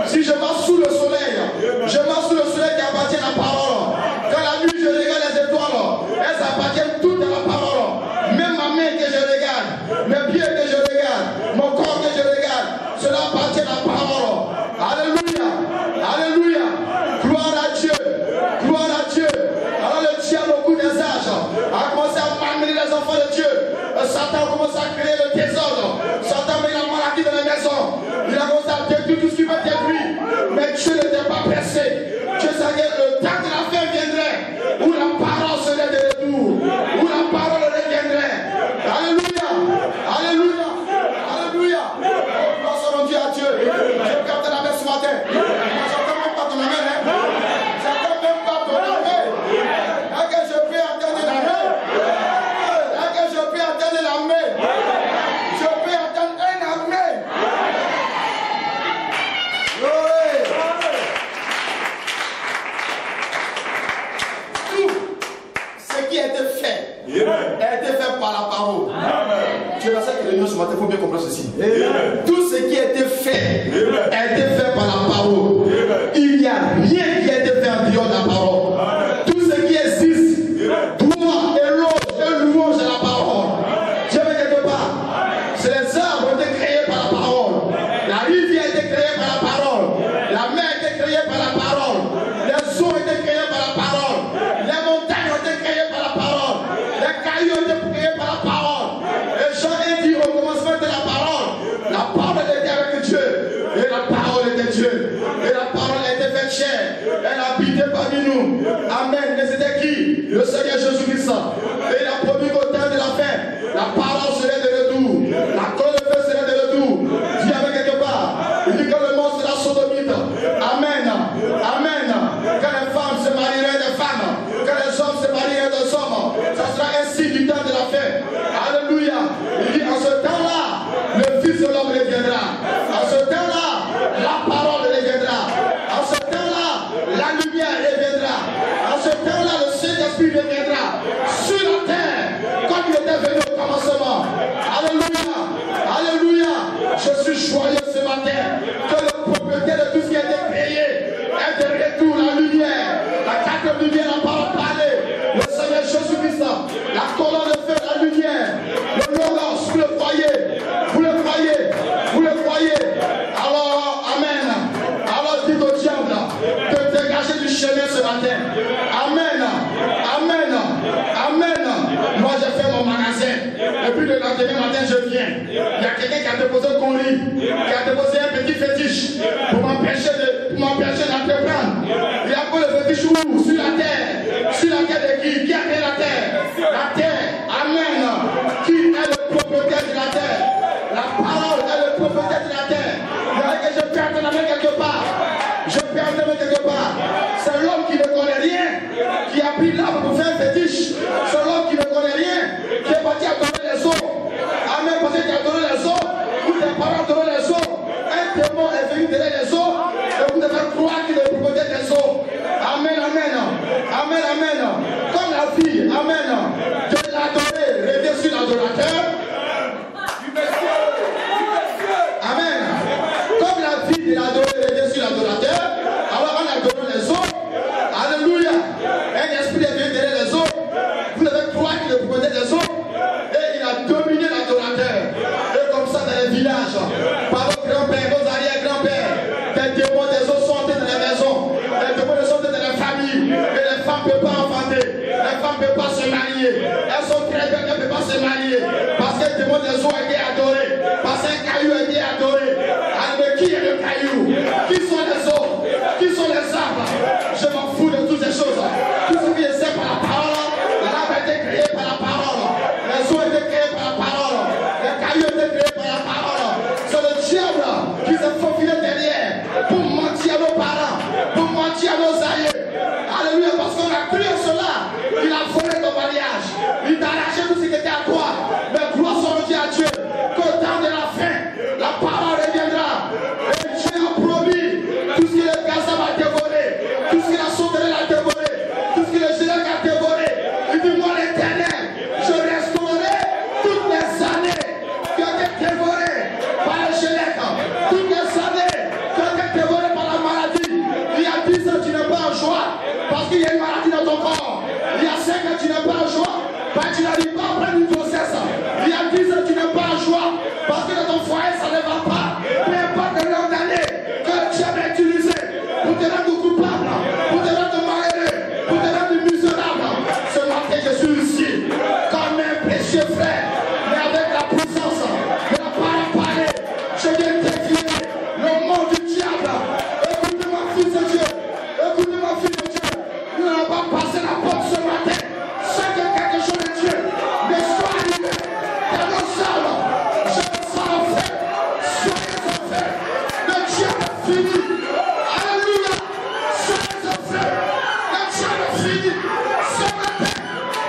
Si je marche sous le soleil, je marche sous le soleil qui appartient à la parole. Quand la nuit je regarde les étoiles, elles appartiennent toutes à la parole. Même ma main que je regarde, mes pieds que je regarde, mon corps que je regarde, cela appartient à la parole. Alléluia, alléluia. Gloire à Dieu, gloire à Dieu. Alors le diable au bout des âges a commencé à malmener les enfants de Dieu. Satan a commencé à créer le désordre. Satan met la maladie dans les maisons. Il a commencé à détruire tout ce qui veut détruire. Mais Dieu n'était pas pressé. Dieu savait que le temps de la fin viendrait où la parole serait de retour. Où la parole reviendrait. Alléluia. Alléluia. Alléluia. Nous sommes rendus à Dieu. Je capte la main ce matin. J'entends même pas ton amen. J'entends même pas ton amen. Est-ce que je peux entendre la main? Est-ce que je peux entendre la main? Je peux entendre un amen. Ce qui a été fait a été fait par la parole. Tu es dans cette réunion ce matin, il faut bien comprendre ceci. Tout ce qui a été fait a été fait par la parole. Il n'y a rien qui a été fait en dehors de la parole. Tout ce qui existe, droit, éloge et louange à la parole. Je vais quelque part. C'est les arbres ont été créés par la parole. La rivière a été créée par la parole. La mer a été créée par la parole. Les eaux ont été créées par la parole. Les montagnes ont été créées par la parole. Les cailloux ont été créés par la parole. Et Jean a dit au commencement de la parole. La parole était avec Dieu. Et la parole était Dieu. Et la parole a été faite chair. Elle habitait parmi nous. Amen. Et c'était qui? Le Seigneur Jésus-Christ. Et il a promis qu'au temps de la fin, la parole serait de retour. La colonne de feu serait de retour. Dis avec quelque part. Il dit que le monde sera sodomite. Amen. Amen. Quand les femmes se marieraient des femmes, quand les hommes se marieraient des hommes, ça sera ainsi du temps de la fin. Alléluia. Il dit en ce temps-là, le Fils de l'homme reviendra. toi, demain matin, je viens. Il y a quelqu'un qui a déposé un colis, qui a déposé un petit fétiche pour m'empêcher d'entreprendre. Il a pris le fétiche où? Sur la terre. Sur la terre de qui? Qui a créé la terre? La terre. Amen. Qui est le propriétaire de la terre? La parole est le propriétaire de la terre. Il y a que je perds la main quelque part. Je perds la main quelque part. C'est l'homme qui ne connaît rien, qui a pris l'arbre pour faire un fétiche. C'est l'homme qui ne connaît rien, qui est parti adorer les eaux. Amen, parce qu'il a adoré les eaux, ou tes parents adorent les eaux. Un démon est venu derrière les eaux, et vous devez croire qu'il est le propriétaire des eaux. Amen, amen. Amen, amen. Comme la vie, amen, de l'adorer revient sur l'adorateur. Amen. Comme la vie de l'adorer revient sur l'adorateur, alors on adore les eaux. Alléluia. Un esprit est venu derrière les eaux. Vous devez croire qu'il est le propriétaire des eaux. Et il a dominé l'adorateur. Et comme ça dans les villages, par vos grands-pères, vos arrière-grands-pères, des démons des eaux sont entrés dans les maisons. Les démons des eaux sont dans les familles. Et les femmes ne peuvent pas enfanter. Les femmes ne peuvent pas se marier. Elles sont très belles, elles ne peuvent pas se marier. Parce que le démon des eaux a été adoré. Parce qu'un caillou a été adoré. Mais qui est le caillou? Qui sont les eaux? Qui sont les arbres? Je m'en fous de toutes ces choses. Tout ce qui est fait par la parole, l'arbre a été créé par la parole. Les eaux ont été créées par la parole. Les cailloux ont été créés par la parole. C'est le diable qui s'est faufilé derrière pour mentir à nos parents, pour mentir à nos aïeux. Alléluia, parce qu'on a cru à cela. Il a volé ton mariage. Il t'a arraché tout ce qui était à toi. Mais gloire soit rendue à Dieu. Qu'au temps de la fin, la parole reviendra. Et Dieu a promis tout ce qui est Gaza va dévorer, tout ce qui est la sauterelle a dévoré, tout ce qui est le Gélac a dévoré. Il dit, moi l'Éternel, je restaurerai toutes les années qui ont été dévorées par le Gélac, toutes les années qui ont été dévorées par la maladie. Il y a 10 ans, tu n'es pas en joie parce qu'il y a une maladie dans ton corps. Il y a 5 ans, tu n'es pas en joie parce que tu n'arrives pas à prendre une grossesse. Il y a 10 ans, tu n'es pas en joie parce que dans ton foyer, ça ne va pas. Peu importe le nombre d'années que tu as utilisé pour te rendre coupable, pour te rendre malheureux, pour te rendre misérable. Ce matin, je suis ici comme un précieux frère, mais avec la puissance de la parole. Je viens défier le monde du diable. Écoutez ma fille de Dieu, écoutez ma fille de Dieu. Nous n'allons pas passer la porte ce matin sans que quelque chose de Dieu ne soit arrivé dans nos salles. Je me sens en fait, soyez en fait. Le diable est fini. Alléluia. Soyez en fait. Le diable est fini. Ce matin,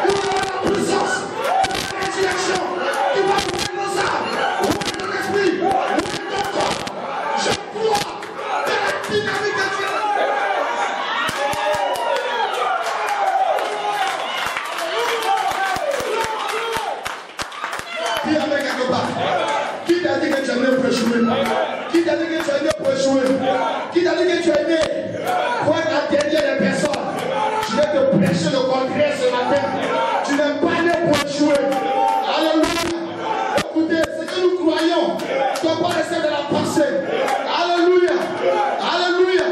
nous avons la puissance de la résurrection qui va ouvrir nos âmes, ouvrir nos esprits, ouvrir nos corps. Je crois dans la dynamique de Dieu. Qui a fait quelque part? Qui t'a dit que tu es né pour échouer? Qui t'a dit que tu es né pour échouer? Qui t'a dit que tu es né pour être la dernière des personnes? Je vais te prêcher le contraire ce matin. Tu n'es pas né pour échouer. Alléluia. Écoutez, ce que nous croyons ne doit pas rester de la pensée. Alléluia. Alléluia.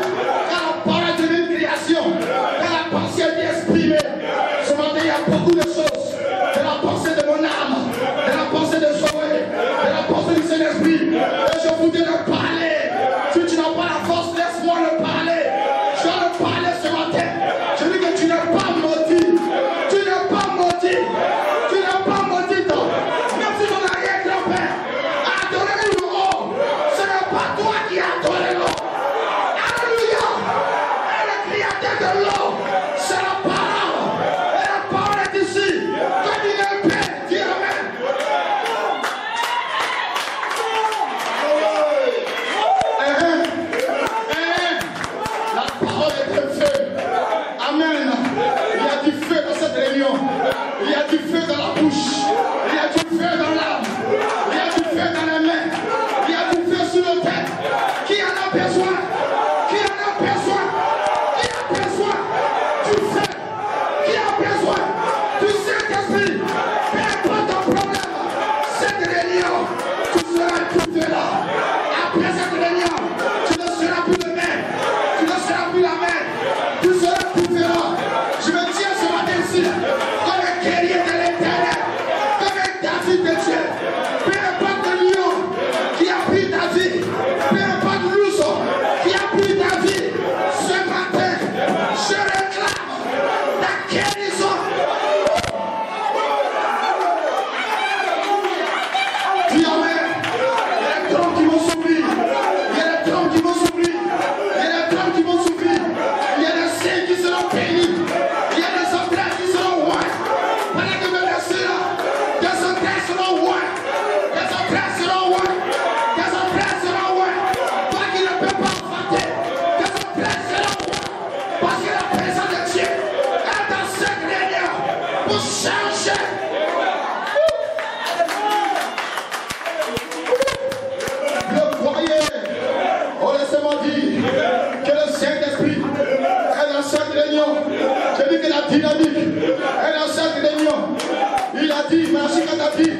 dit,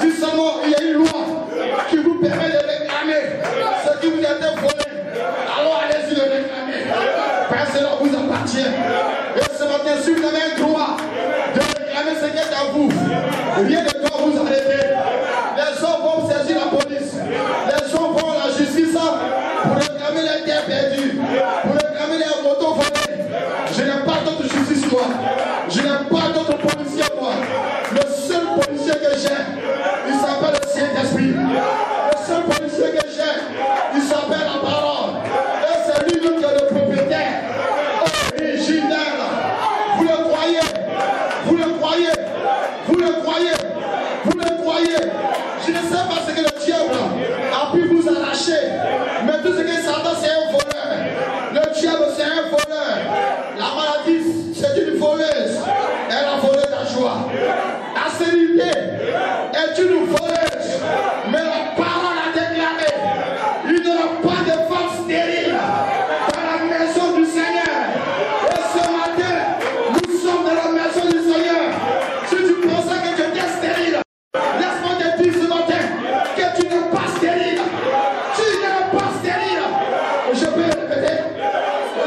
si seulement il y a une loi qui vous permet de réclamer ce qui vous a été volé, alors allez-y le réclamer. Parce que cela vous appartient. Et ce matin, si vous avez un droit de réclamer ce qui est à vous, rien ne doit vous arrêter. Les gens vont saisir la police. Les gens vont à la justice pour réclamer les terres perdues, pour réclamer les motos volées. Je n'ai pas d'autre justice, moi. Je n'ai pas d'autre policier, moi. Le seul policier que j'ai, il s'appelle le Saint-Esprit. Le seul policier que j'ai, il s'appelle la parole. Et c'est lui-même qui est le propriétaire originel. Vous le croyez? Vous le croyez? Vous le croyez? Vous le croyez? Je ne sais pas ce que le diable a pu vous arracher. Mais tout ce que Satan, c'est un voleur. Le diable, c'est un voleur. La maladie, c'est une voleuse. Elle a volé ta joie. La stérilité est une voleuse. Mais la parole a déclaré, il n'y aura pas de femme stérile dans la maison du Seigneur. Et ce matin, nous sommes dans la maison du Seigneur. Si tu pensais que tu étais stérile, laisse-moi te dire ce matin que tu n'es pas stérile. Tu n'es pas stérile. Je peux le répéter.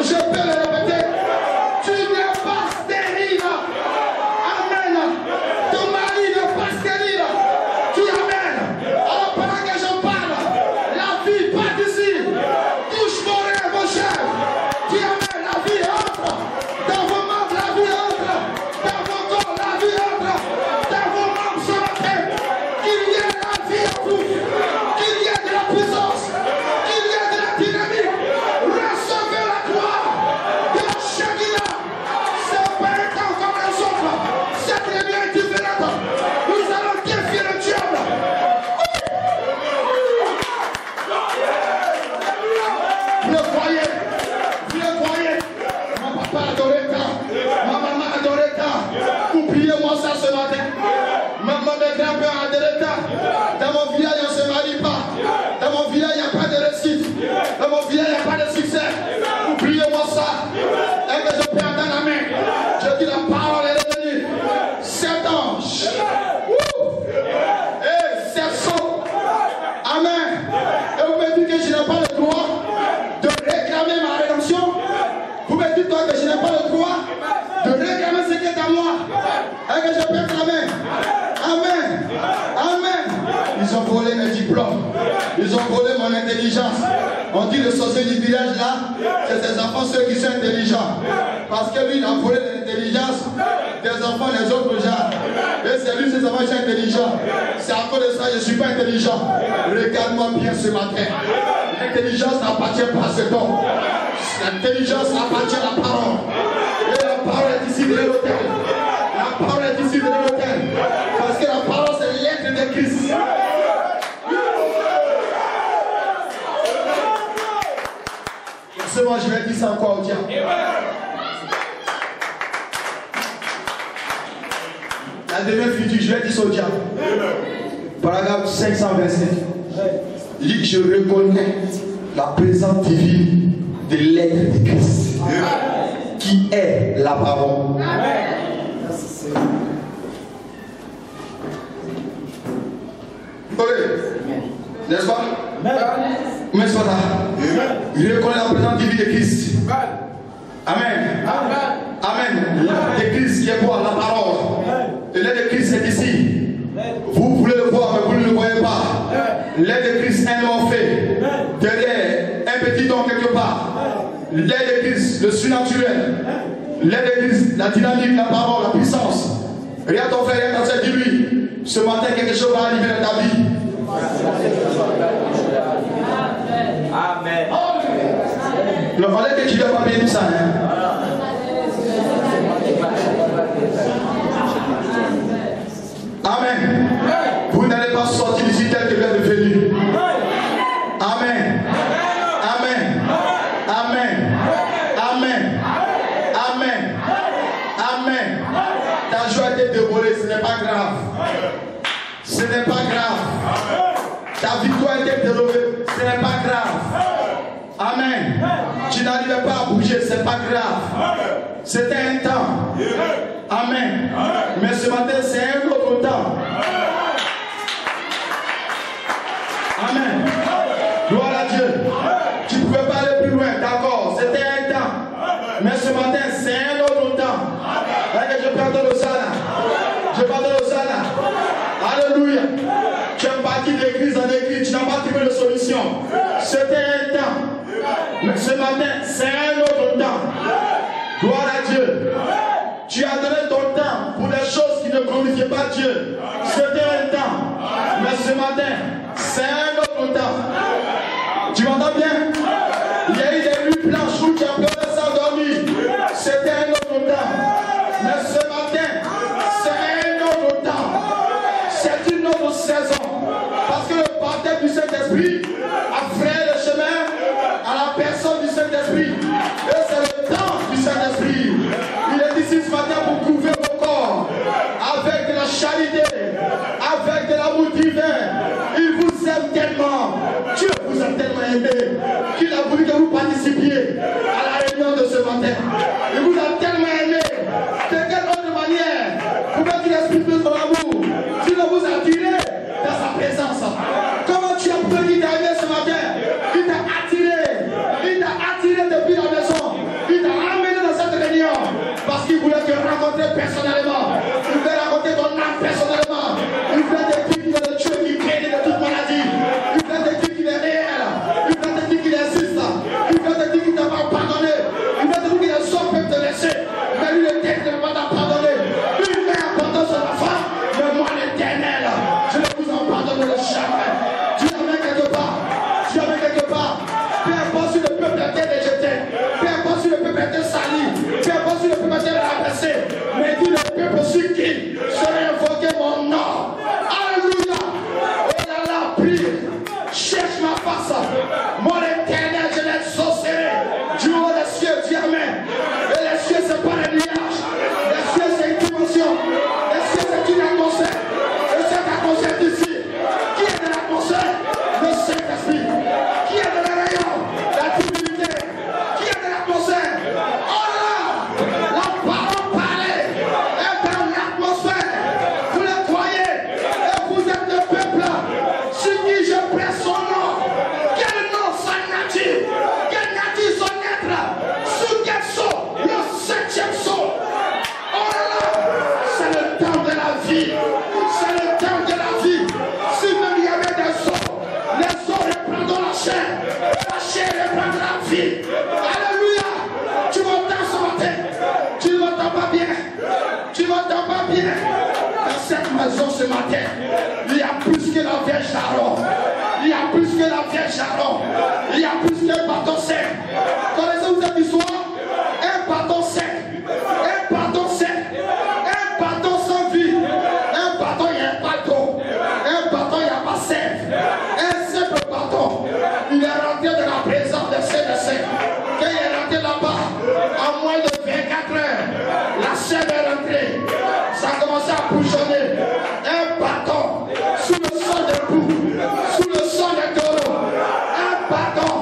Je peux le répéter. Tu n'es pas stérile. Amen. Ton mari n'est pas stérile. Tu amènes. Alors pendant que je parle, la vie part d'ici. Touche mon rêve, mon cher. Tu amènes. La vie entre. Dans vos membres, la vie entre. Dans vos corps, la vie entre. Dans vos membres ce matin. Qu'il y ait la vie en vous. Qu'il y ait de la puissance. Qu'il y ait de la dynamique. Recevez la gloire de la Shekinah. C'est pas un temps comme les autres. C'est très bien différent. Nous allons défier le diable. Vous le croyez? Vous le croyez? Mon papa adorait ça. Ma maman adorait ça. Oubliez-moi ça ce matin. Mes grands-pères adoraient ça. Dans mon village, on ne se marie pas. Dans mon village, il n'y a pas de réussite. Dans mon village, il n'y a pas de succès. Oubliez-moi ça. Et que je perds dans la main. Je dis la parole est revenue. 7 anges. Et 700. Amen. Et vous me dites que je n'ai pas le droit de réclamer ma rédemption. Vous me dites toi que je n'ai pas le droit de réclamer ce qui est à moi. Et que je perds la main. Amen. Amen. Ils ont volé mes diplômes. Ils ont volé mon intelligence. On dit le sorcier du village là, c'est ses enfants ceux qui sont intelligents. Parce que lui il a volé l'intelligence des enfants des autres gens. Et c'est lui ses enfants qui sont intelligents. C'est à cause de ça que je ne suis pas intelligent. Regarde-moi bien ce matin. L'intelligence n'appartient pas à cet homme. L'intelligence appartient à la parole. Et la parole est ici de l'autel. La parole est ici de l'autel. Parce que la parole c'est l'être de Christ. Seulement je vais dire ça encore au diable. La dernière future, je vais dire ça au diable. Paragraphe 527. Il dit que je reconnais la présence divine de l'être de Christ. Qui est la parole. N'est-ce pas? Mais c'est pas ça. Il reconnaît la présence divine de Christ. Amen. Amen. L'être de Christ qui est quoi? La parole. Et l'être de Christ est ici. Vous voulez le voir, mais vous ne le voyez pas. L'être de Christ est en fait. Derrière, un petit don quelque part. L'être de Christ, le surnaturel. L'être de Christ, la dynamique, la parole, la puissance. Regarde ton frère, regarde ta soeur, dis-lui. Ce matin, quelque chose va arriver dans ta vie. Amen. Le fallait que tu ne vas pas bien dire ça. Amen. Vous n'allez pas sortir d'ici tel que vous êtes venu. Amen. Amen. Amen. Amen. Amen. Amen. Ta joie a été dévorée, ce n'est pas grave. Ce n'est pas grave. Ta victoire a été dévorée, ce n'est pas grave. Amen. Tu n'arrivais pas à bouger, ce n'est pas grave. C'était un temps. Amen. Mais ce matin, c'est un autre temps. matin, c'est un autre temps. Gloire à Dieu. Tu as donné ton temps pour des choses qui ne glorifiaient pas Dieu. C'était un temps. Mais ce matin, c'est un autre temps. Tu m'entends bien? Il y a eu des nuits blanches où tu as pleuré sans dormir. C'était un autre temps. Mais ce matin, c'est un autre temps. C'est une autre saison. Parce que le baptême du Saint-Esprit a frayé le chemin à la personne du Saint-Esprit. Et c'est le temps du Saint-Esprit. Il est ici ce matin pour couvrir vos corps avec de la charité, avec de l'amour divin. Il vous aime tellement. Dieu vous a tellement aimé qu'il a voulu que vous participiez à la réunion de ce matin. Il vous a tellement aimé. De quelle autre manière pouvait-il exprimer son amour s'il ne vous a tiré dans sa présence? Comment tu as pu qu'il t'a aimé ce matin? Il t'a attiré depuis la maison. Il t'a amené dans cette réunion parce qu'il voulait te rencontrer personnellement. Il voulait rencontrer ton âme personnellement. Il voulait te dire qu'il est le Dieu qui guérit de toute maladie. Il voulait te dire qu'il est réel. Il voulait te dire qu'il existe. Il voulait te dire qu'il t'a pas pardonné. Il voulait te dire qu'il est sauf peut te laisser. Mais lui, l'éternel va t'en pardonner. Lui, il met en pardon sur la femme. Mais moi, l'éternel, je ne vous en pardonnerai jamais. Tu l'amènes quelque part. Tu l'amènes quelque part. Peu importe si le peuple a été rejeté. Peu importe si le peuple a été sali. Peu importe si le peuple a été rabaissé. Mais dis le peuple sur qui serait invoqué mon nom. Alléluia. Oh là là, prie. Cherche ma face. Moi, l'éternel, je l'exaucerai. Du haut des cieux, dis amen. Et les cieux, c'est pas les nuages. Les cieux, c'est une dimension. Les cieux, c'est une atmosphère. Et cette atmosphère ici. Qui est de l'atmosphère? Le Saint-Esprit. Qui est de la rayon? La divinité. Qui est de l'atmosphère? Oh là! La parole parlait. Et dans l'atmosphère, vous le croyez. Et vous êtes le peuple sur qui je presse son nom. Quel nom sa nature? Quelle nature son être? Sous quel sceau? Le 7e sceau. Oh là là! C'est le temps de la vie. C'est le temps de la vie. Si même il y avait des sceaux, les sceaux reprendront la chair reprendra la vie. Alléluia. Tu m'entends ce matin? Tu ne m'entends pas bien? Tu ne m'entends pas bien? Dans cette maison ce matin, il y a plus que la Vierge Aaron. Il y a plus que la Vierge Aaron. Il y a plus qu'un bâton sec. Connaissez-vous cette histoire? Un bâton sec. Un bâton sec. Un bâton sans vie. Un bâton, il n'y a pas d'eau. Un bâton, il n'y a pas sève. Un simple bâton. Il est rentré de la présence de Saint-Saint. Quand il est rentré là-bas, en moins de 24 heures, la sève est rentrée. Ça a commencé à bouchonner. Un bâton sous le sang de boue, sous le sang de taureau. Un bâton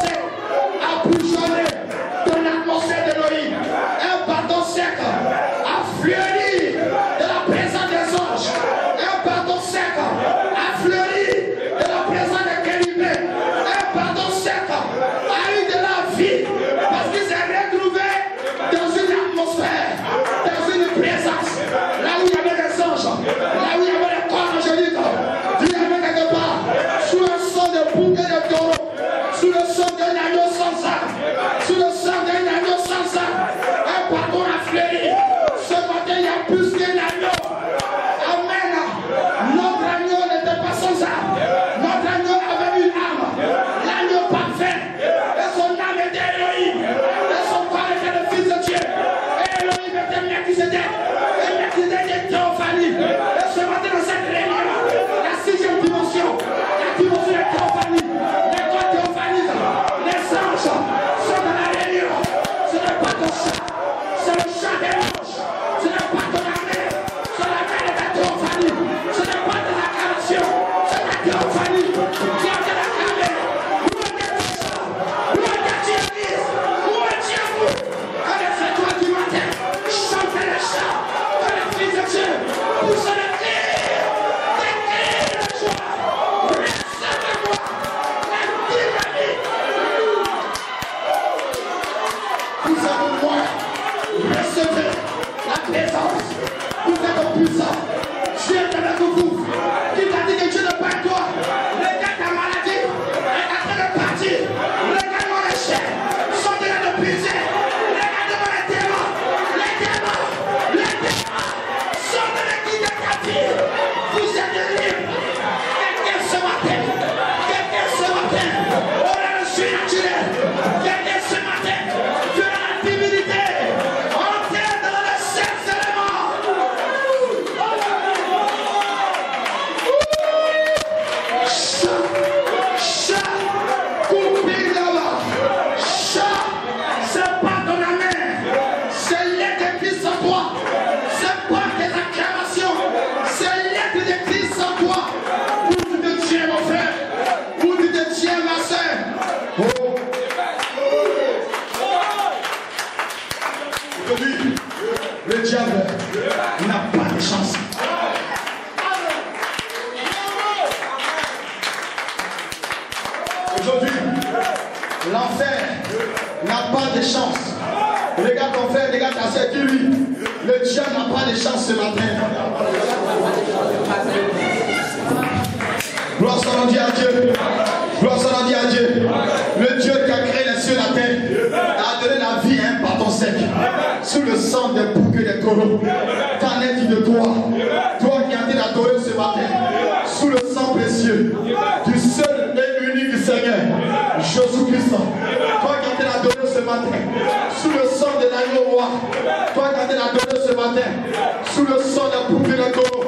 sec a bouchonné dans l'atmosphère d'Élohim. Un bâton sec a fleuri de la présence des anges. Un bâton sec a fleuri de la présence des chérubins. Un bâton sec a eu de la vie parce qu'il s'est retrouvé dans une atmosphère, dans une présence, là où il y avait des anges, là où il y avait des corps angéliques. Il y avait quelque part, sous le sang de bouc et de taureau, sous le sang d'un agneau sans âme, sous le sang d'un agneau sans âme, un bâton a fleuri. Ce matin, il y a plus qu'un agneau. Amen. Notre agneau n'était pas sans âme. Notre agneau avait une âme. L'agneau parfait. Et son âme était Elohim. Et son corps était le Fils de Dieu. Et Elohim était Melchisédek. Et
brisés. Regardez-moi les démons. Les démons. Les démons. Sortez les guides de ta vie. Vous êtes libres. Quelqu'un ce matin. Quelqu'un ce matin. On a le surnaturel. Quelqu'un ce matin. Tu as la divinité. Entrez dans les 7 éléments. C'est pas ton amen, c'est l'être de Christ en toi, c'est pas tes acclamations, c'est l'être de Christ en toi. Où tu te tiens, mon frère, où tu te tiens, ma soeur. Aujourd'hui, le diable n'a pas de chance. Aujourd'hui, l'enfer n'a pas de chance. Regarde ton frère, regarde ta soeur, dis-lui, le diable n'a pas de chance ce matin. Gloire soit rendue à Dieu. Gloire soit rendue à Dieu. Le Dieu qui a créé les cieux et la terre a donné la vie à un bâton sec. Sous le sang des boucs et des taureaux. Qu'en est-il de toi? Toi qui as été adoré ce matin. Sous le sang précieux du seul et unique Seigneur, Jésus-Christ. Toi qui as été adoré ce matin. Sous le sang de l'agneau roi. Toi qui as été adoré ce matin. Sous le sang des boucs et des taureaux.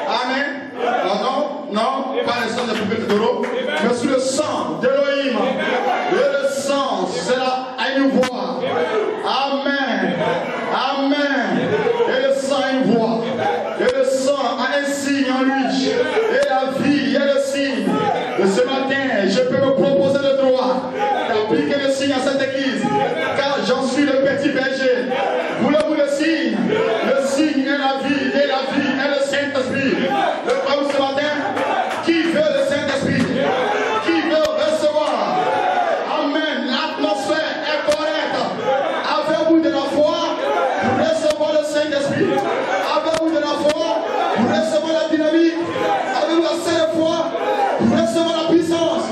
Amen. Oh non, non, pas le sang des boucs et des taureaux. Mais sous le sang d'Élohim. Et le sang, c'est la une voix. Amen. Amen. Et le sang a une voix. Et le sang a un signe en lui. Et la vie est le signe. Et ce matin, je peux me proposer le droit d'appliquer le signe à cette église. Car j'en suis le petit berger. Voulez-vous le signe? Le signe est la vie. Et la vie est le Saint-Esprit. Le croyez ce matin? Qui veut le Saint-Esprit? Qui veut recevoir? Amen. L'atmosphère est correcte. Avez-vous de la foi pour recevoir le Saint-Esprit? Avez-vous de la foi pour recevoir la dynamique? Avez-vous assez de foi pour recevoir la puissance?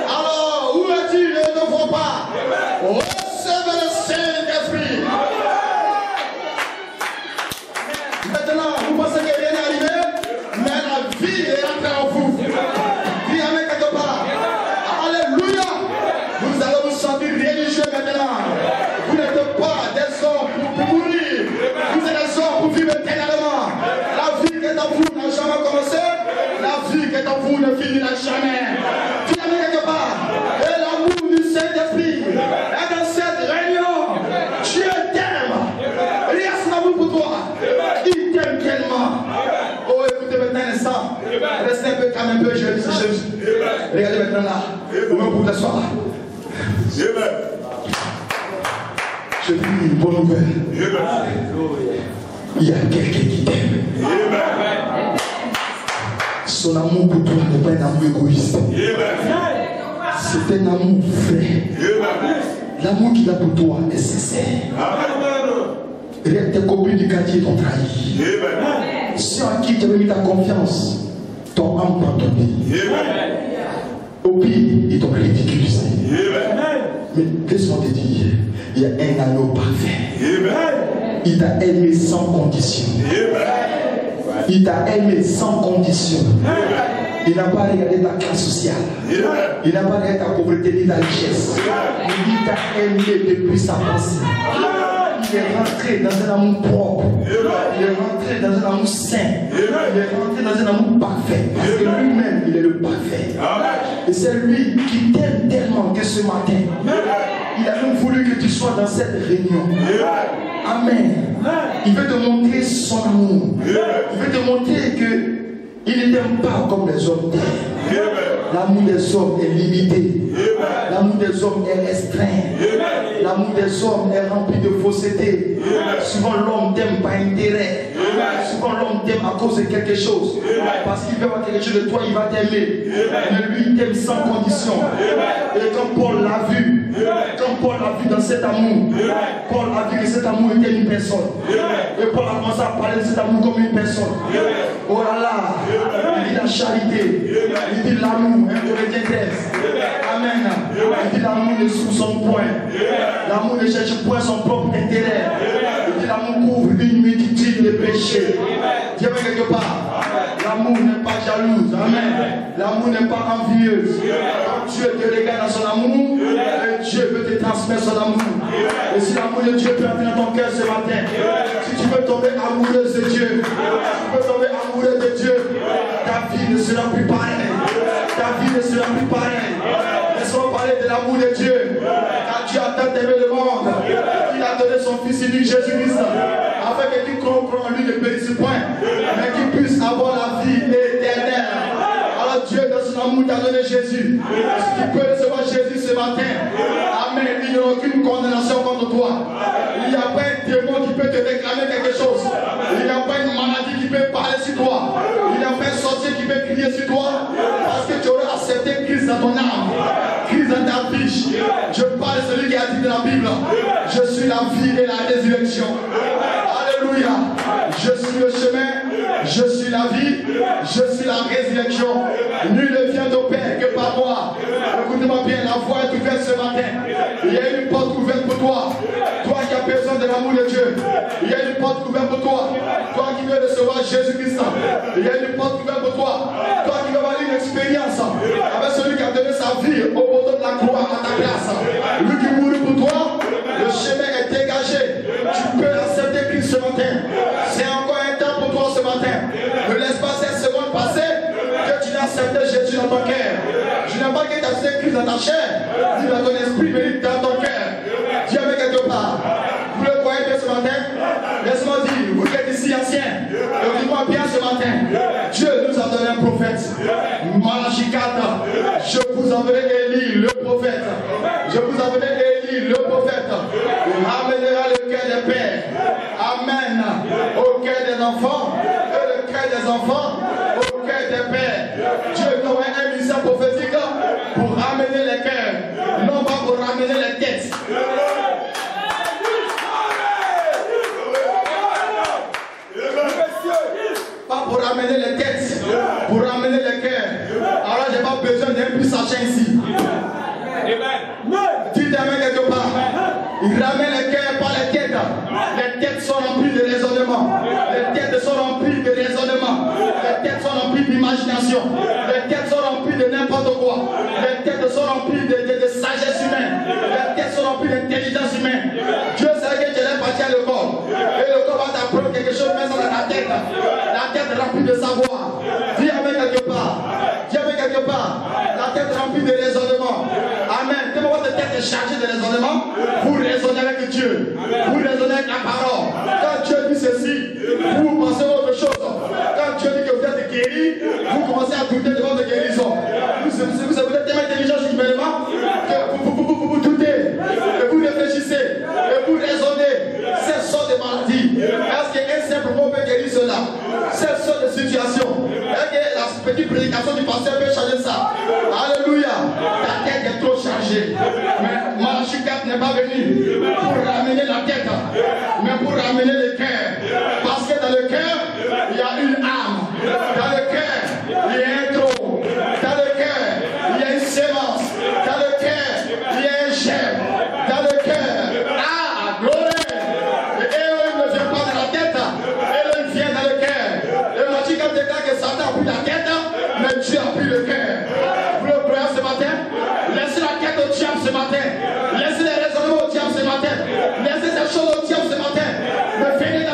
Alors, où est-il? Ne te vois pas. Recevez le Saint-Esprit. Maintenant, vous pensez que rien n'est arrivé, mais la vie est entrée en vous. Vie avec quelque part. Alléluia. Vous allez vous sentir religieux maintenant. Vous n'êtes pas des hommes pour mourir. Vous êtes des hommes pour vivre éternellement. La vie qui est en vous n'a jamais commencé. La vie qui est en vous ne finira jamais. Vie avec quelque part. Et l'amour du Saint-Esprit est dans cette réunion. Dieu t'aime. Il y a son amour pour toi. Il t'aime tellement. Oh, écoutez maintenant un instant. Restez un peu calme, un peu. Je vais dire ces choses. Regardez maintenant là. Au moins pour t'asseoir. Je dis une bonne nouvelle. Il y a quelqu'un qui t'aime. Son amour pour toi n'est pas un amour égoïste. C'est un amour vrai. L'amour qu'il a pour toi est sincère. Regarde tes copines du quartier t'ont trahi. Ceux à qui tu avais mis ta confiance t'ont abandonné. Au pire, ils t'ont ridiculisé. Mais laisse-moi te dire, il y a un agneau parfait. Il t'a aimé sans condition. Il t'a aimé sans condition. Il n'a pas regardé ta classe sociale. Il n'a pas regardé ta pauvreté ni ta richesse. Il t'a aimé depuis sa pensée. Il est rentré dans un amour propre. Il est rentré dans un amour saint. Il est rentré dans un amour parfait. Parce que lui-même, il est le parfait. Et c'est lui qui t'aime tellement que ce matin, il a même voulu que tu sois dans cette réunion. Amen. Il veut te montrer son amour. Il veut te montrer que il ne t'aime pas comme les hommes t'aiment. L'amour des hommes est limité. L'amour des hommes est restreint. L'amour des hommes est rempli de fausseté. Souvent l'homme t'aime par intérêt. Souvent l'homme t'aime à cause de quelque chose. Parce qu'il veut avoir quelque chose de toi, il va t'aimer. Mais lui, il t'aime sans condition. Et quand Paul l'a vu, quand Paul a vu dans cet amour. Paul a vu que cet amour était une personne. Et Paul a commencé à parler de cet amour comme une personne. Oh là là, il dit la charité, il dit l'amour, 1 Corinthiens 13. Amen. Il dit l'amour ne soupçonne point. L'amour ne cherche point son propre intérêt. Il dit l'amour couvre une multitude de péchés. Dieu veut quelque part. L'amour n'est pas jalouse. Amen. L'amour n'est pas envieuse. Quand Dieu te regarde dans son amour, Dieu veut te transmettre son amour. Et si l'amour de Dieu peut entrer dans ton cœur ce matin, si tu veux tomber amoureuse de Dieu, si tu veux tomber amoureux de Dieu, ta vie ne sera plus pareille. Ta vie ne sera plus pareille. Laisse-moi parler de l'amour de Dieu. Car Dieu a tant aimé le monde, il a donné son Fils unique Jésus-Christ, afin que qui croit en lui ne périsse point, mais qu'il puisse avoir la vie éternelle. Alors Dieu, dans son amour, t'a donné Jésus. Si tu peux recevoir Jésus ce matin, amen, il n'y a aucune condamnation contre toi. Il n'y a pas un démon qui peut te réclamer quelque chose. Il n'y a pas une maladie qui peut parler sur toi. Il n'y a pas un sorcier qui peut crier sur toi. Parce que tu aurais accepté Christ dans ton âme, Christ dans ta fiche. Je parle de celui qui a dit dans la Bible, je suis la vie et la résurrection. Alléluia. Je suis le chemin, je suis la vie, je suis la résurrection. Nul ne vient au Père que par moi. Écoutez-moi bien, la voie est ouverte ce matin. Il y a une porte ouverte pour toi. Toi qui as besoin de l'amour de Dieu. Il y a une porte ouverte pour toi. Toi qui veux recevoir Jésus-Christ. Il y a une porte ouverte pour toi. Toi qui veux avoir une expérience avec celui qui a donné sa vie au bord de la croix à ta place. Lui qui mourut pour toi, le chemin est dégagé. Tu peux accepter Christ ce matin. C'est encore un temps pour toi ce matin. Ne laisse pas cette seconde passer que tu n'as accepté Jésus dans ton cœur. Je n'aime pas que tu as accepté Christ dans ta chair, ni dans ton esprit, mais dans ton cœur. Dieu avec quelque part. Vous le croyez bien ce matin? Laisse-moi dire, vous qui êtes ici anciens, écoutez-moi bien ce matin. Dieu nous a donné un prophète. Malachie 4. Je vous enverrai Élie, le prophète. Je vous enverrai Élie, le prophète. Il ramènera le cœur des pères. Amen. Au cœur des enfants. Et le cœur des enfants au cœur des pères. Dieu nous a un ministère prophétique pour ramener les cœurs, non pas pour ramener les têtes. Pas pour ramener les têtes, pour ramener les cœurs. Alors j'ai pas besoin d'un plus sachet ici. Dites amen quelque part. Il ramène les cœurs par les têtes. Les têtes sont remplies de raisonnement. Les têtes sont remplies de raisonnement. Les têtes sont remplies d'imagination. Les têtes sont remplies de n'importe quoi. Les têtes sont remplies de sagesse humaine. Les têtes sont remplies d'intelligence humaine. Dieu sait que tu es parti à l'école. Et le corps va t'apprendre quelque chose, mais ça dans ta tête. La tête remplie de savoir. Dis amen quelque part. Dis amen quelque part. La tête remplie de raisonnement. Amen. Comment votre tête est chargée de raisonnement? Vous raisonnez avec Dieu. Vous raisonnez avec la parole. Quand Dieu dit ceci, vous pensez à autre chose. Quand Dieu dit que vous êtes guéri, vous commencez à douter de votre guérison. Vous êtes tellement intelligent humainement que vous doutez. Et vous réfléchissez. Et vous raisonnez. Cette sorte de maladie. Est-ce qu'un simple mot peut guérir cela? Cette sorte de situation. Est-ce que la petite prédication du pasteur peut changer ça? Alléluia. Ta tête est trop chargée. Mais Malachie 4 n'est pas venu pour ramener la tête, mais pour ramener le cœur. Parce que dans le cœur, il y a une âme. Dans le cœur, il y a un tronc. Dans le cœur, il y a une sémence. Dans le cœur, il y a un germe. Dans le cœur, gloire. Et il ne vient pas de la tête, il vient dans le cœur. Et Malachie 4 déclare que Satan a pris la tête, mais Dieu a pris le cœur. Vous le croyez ce matin? Laissez la tête au diable ce matin. Laissez les raisonnements au diable ce matin. Laissez ces choses au diable ce matin. Mais venez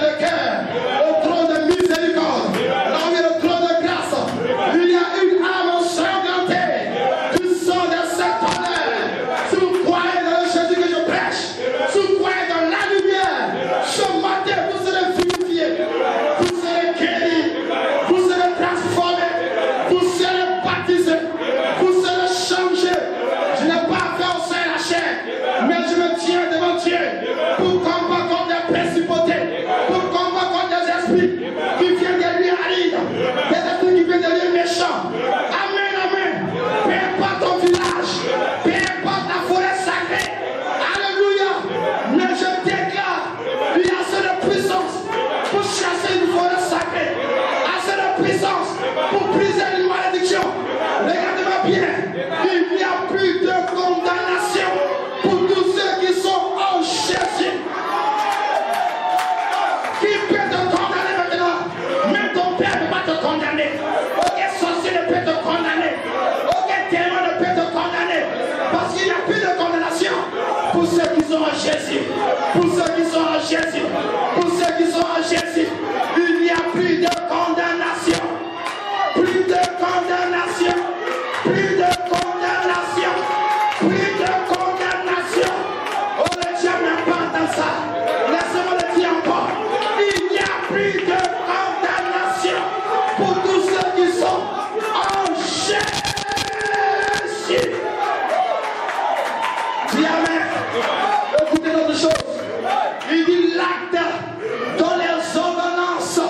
qui sont en Jésus, pour ceux qui sont en Jésus, pour ceux qui sont en Jésus, il n'y a plus de condamnation. Plus de condamnation. Plus de condamnation. Plus de condamnation. Oh, le diable n'aime pas entendre ça. Laissez-moi le dire encore. Il n'y a plus de condamnation pour tous ceux qui sont en Jésus. Dis amen. Écoutez l'autre chose. Il dit l'acte dont les ordonnances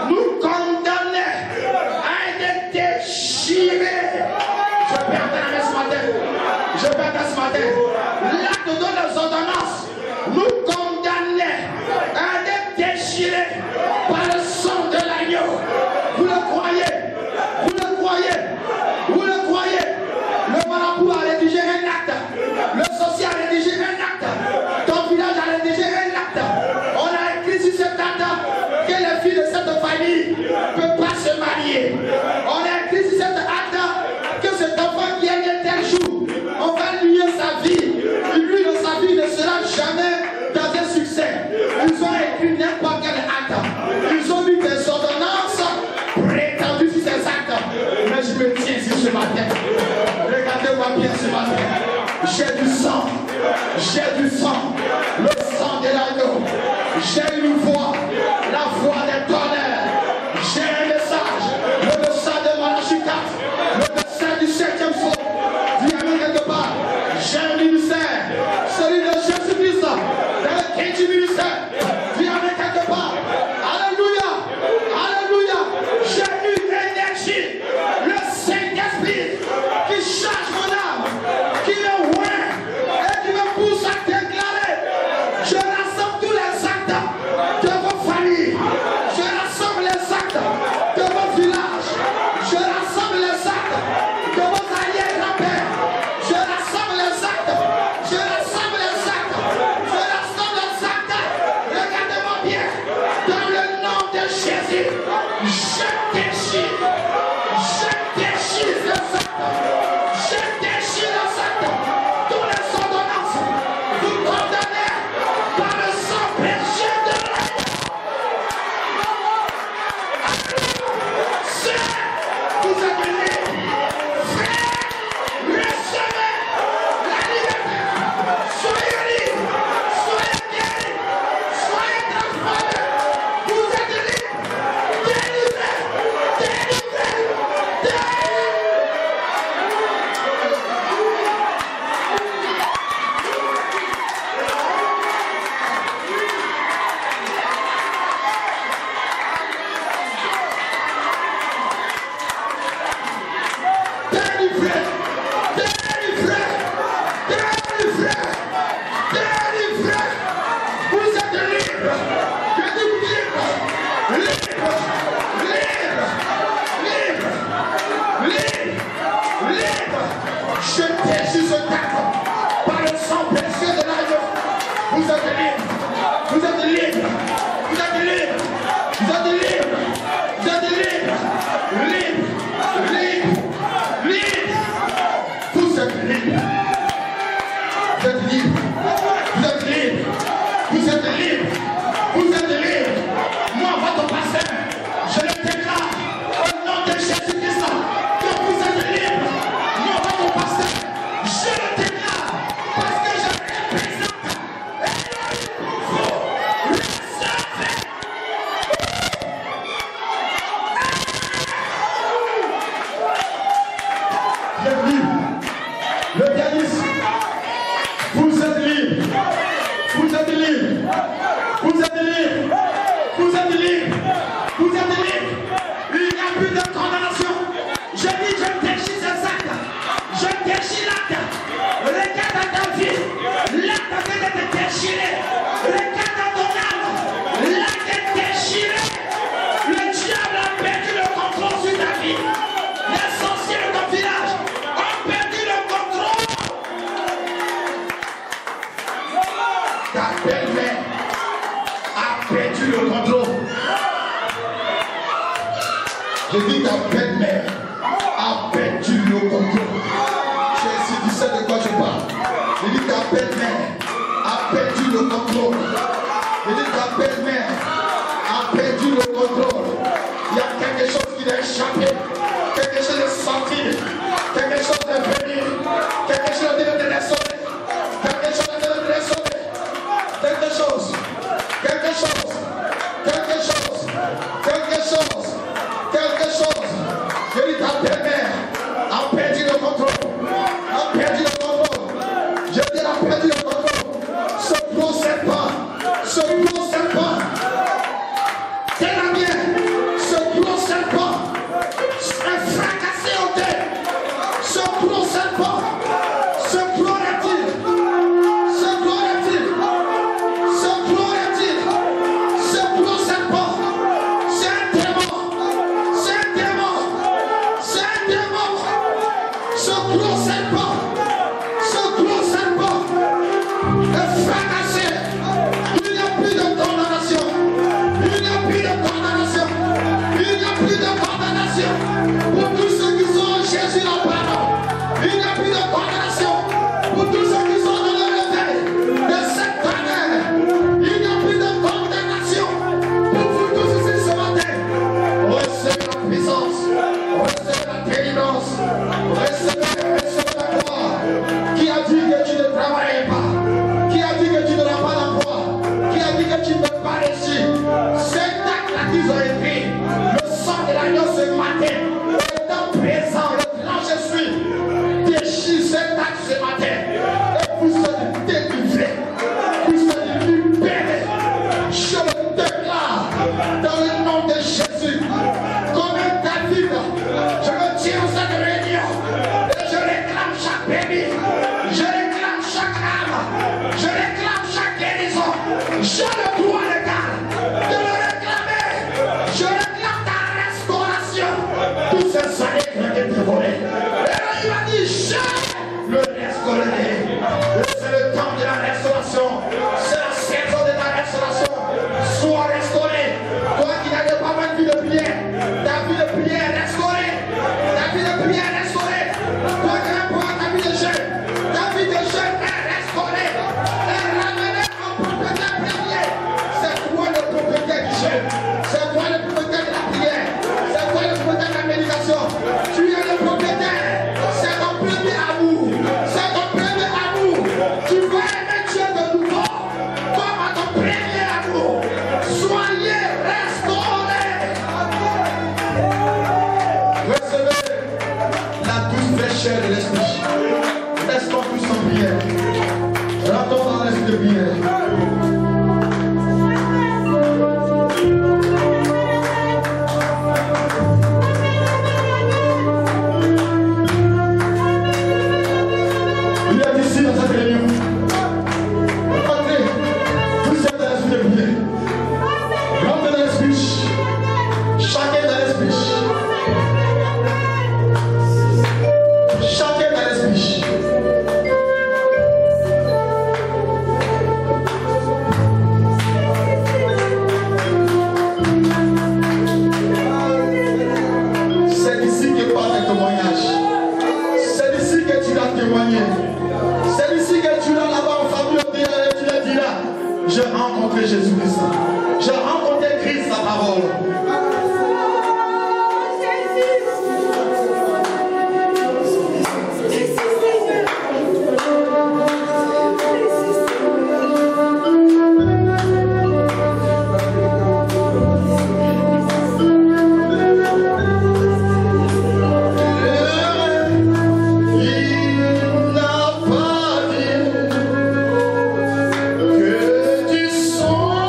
nous condamnaient a été déchiré. Je peux entendre ce matin. Je peux entendre ce matin. L'acte dont les ordonnances nous condamnaient a été déchiré par le sang de l'agneau. Vous le croyez? Vous le croyez? Vous le croyez? Le marabout a rédigé un acte. Le sorcier a rédigé un acte. Ton village a rédigé un acte. On a écrit sur cet acte que les filles de cette famille ne peuvent pas se marier. On a écrit sur cet acte que cet enfant qui est né tel jour, on va lier sa vie. Lui, dans sa vie, ne sera jamais dans un succès. Ils ont écrit n'importe quel acte. Ils ont mis des ordonnances prétendues sur ces actes. Mais je me tiens ici ce matin. Regardez-moi bien ce matin. J'ai du sang. J'ai du sang. Le sang de l'agneau. J'ai une voix. La voix des tonnerres. J'ai un message. Le message de Malachie 4. Le message du 7e psaume. Dis amen quelque part. J'ai un ministère. Celui de Jésus-Christ. Dans le 15e ministère. Dis amen quelque part. Alléluia. Alléluia. J'ai une énergie. Le Saint-Esprit qui charge mon âme. Qui me oint. Et qui me pousse à déclarer. Je rassemble tous les actes de vos familles. Je rassemble les actes de vos villages. Je rassemble les actes de vos arrière-grands-pères. Je rassemble les actes. Je rassemble les actes. Je rassemble les actes. Regardez-moi bien. Dans le nom de Jésus, je déchire. Je déchire les actes. Je déchire les actes. Tous les ordonnances. Vous condamnez par le sang précieux de l'agneau. Vous êtes libres. Frère, recevez la liberté. Soyez libres. Soyez guéris. Soyez transformés. Vous êtes libres. Délivrés. Délivrés. Délivrés. Délivrés. Délivrés. Délivrés. Délivrés. Vous êtes libres. Je dis libre. Libre. Libre. Libre. Libre. Libre. Je déchire ce acte par le sang précieux de l'agneau. Vous êtes libres. Vous êtes libres. Vous êtes libres. Vous êtes libres. Vous êtes libres. Libres. Libres. Libres. Vous êtes libres. Vous êtes libres. Vous êtes libres. Vous êtes libres. Vous êtes libres. Moi, votre pasteur, je le déclare au nom de Jésus-Christ que vous êtes libres. Moi, votre pasteur, je le déclare parce que je représente et vous recevez. Vous êtes libres. Le pianiste, vous êtes libre. Vous êtes libre. Vous êtes libre. Vous êtes libre. Vous êtes libre. Il n'y a plus de condamnation. Je dis, je déchire ces actes. Je déchire l'acte. Regarde ta vie. L'acte vient d'être déchiré. Regarde ton âme. L'acte est déchiré. Le diable a perdu le contrôle sur ta vie. Les sorciers de ton village ont perdu le contrôle. Ta belle-mère a perdu le contrôle. Je dis ta belle-mère a perdu le contrôle. Tu sais de quoi je parle. Je dis ta belle-mère le contrôle. Je dis ta belle-mère a perdu le contrôle. Il y a quelque chose qui l'a échappé, quelque chose de sorti, quelque chose de venu, quelque chose de ressonner, quelque chose de ressonner, quelque chose, quelque chose, quelque chose, quelque chose, quelque chose. Je dis ta belle-mère a perdu le contrôle, a perdu le contrôle. Je dis a perdu le contrôle. Ce gros serpent, ce gros serpent. C'est la mienne. Ce gros serpent est fracassé au terre. Ce gros serpent, ce gros reptile, ce gros reptile, ce gros reptile, ce gros serpent, c'est un démon, c'est un démon, c'est un démon. Ce gros serpent est fracassé. Il n'y a plus de condamnation. Il n'y a plus de condamnation. Il n'y a plus de condamnation. Pour tous ceux qui sont en Jésus en pardon. Il n'y a plus de condamnation. Pour tous ceux qui sont dans le réveil de cette année. Il n'y a plus de condamnation. Pour vous tous ici ce matin. Recevez la puissance. Recevez la délivrance. Recevez la gloire. Qui a dit que tu ne travaillais pas? Qui a dit que tu n'auras pas d'emploi? Qui a dit que tu ne peux pas réussir? Cet acte-là qu'ils ont écrit, le sang de l'agneau ce matin, étant présent, le grand je suis, déchire cet acte ce matin. Et vous serez délivrés, vous serez libérés. Je le déclare dans le nom de Jésus. Comme un David, je me tiens dans cette réunion et je réclame chaque bébé. Je réclame chaque âme. Je réclame chaque guérison. J'ai le droit légal de le réclamer. Je réclame ta restauration. Tous ces années qui ont été volées. Et là, il m'a dit, je le restaurerai. Et c'est le temps de la restauration. C'est la saison de ta restauration. Sois restauré. Toi qui n'avais pas mal de vie de prière, ta vie de prière est restaurée. Ta vie de prière est restaurée. Toi qui n'avais pas ta vie de jeûne, ta vie de jeûne est restaurée. Elle est ramenée en propriétaire premier. C'est toi le propriétaire du jeûne. C'est toi le propriétaire de la prière. C'est toi le propriétaire de la méditation. Tu es le propriétaire. C'est ton premier amour. C'est ton premier amour. Tu vas aimer Dieu de nouveau comme à ton premier amour. Soyez restaurés. Recevez la douce fraîcheur de l'esprit. Restons tous en prière. Rentrons dans l'esprit de prière. Il est ici dans cette réunion. Entrez, vous êtes dans l'esprit de prière. Rentrez dans l'esprit. Chacun dans l'esprit. Chacun dans l'esprit. C'est d'ici que part le témoignage. C'est d'ici que tu l'as témoigné. C'est d'ici que tu l'as là-bas en famille et tu le diras. J'ai rencontré Jésus-Christ. J'ai rencontré Christ, sa parole. Il n'a pas dit que tu sombres.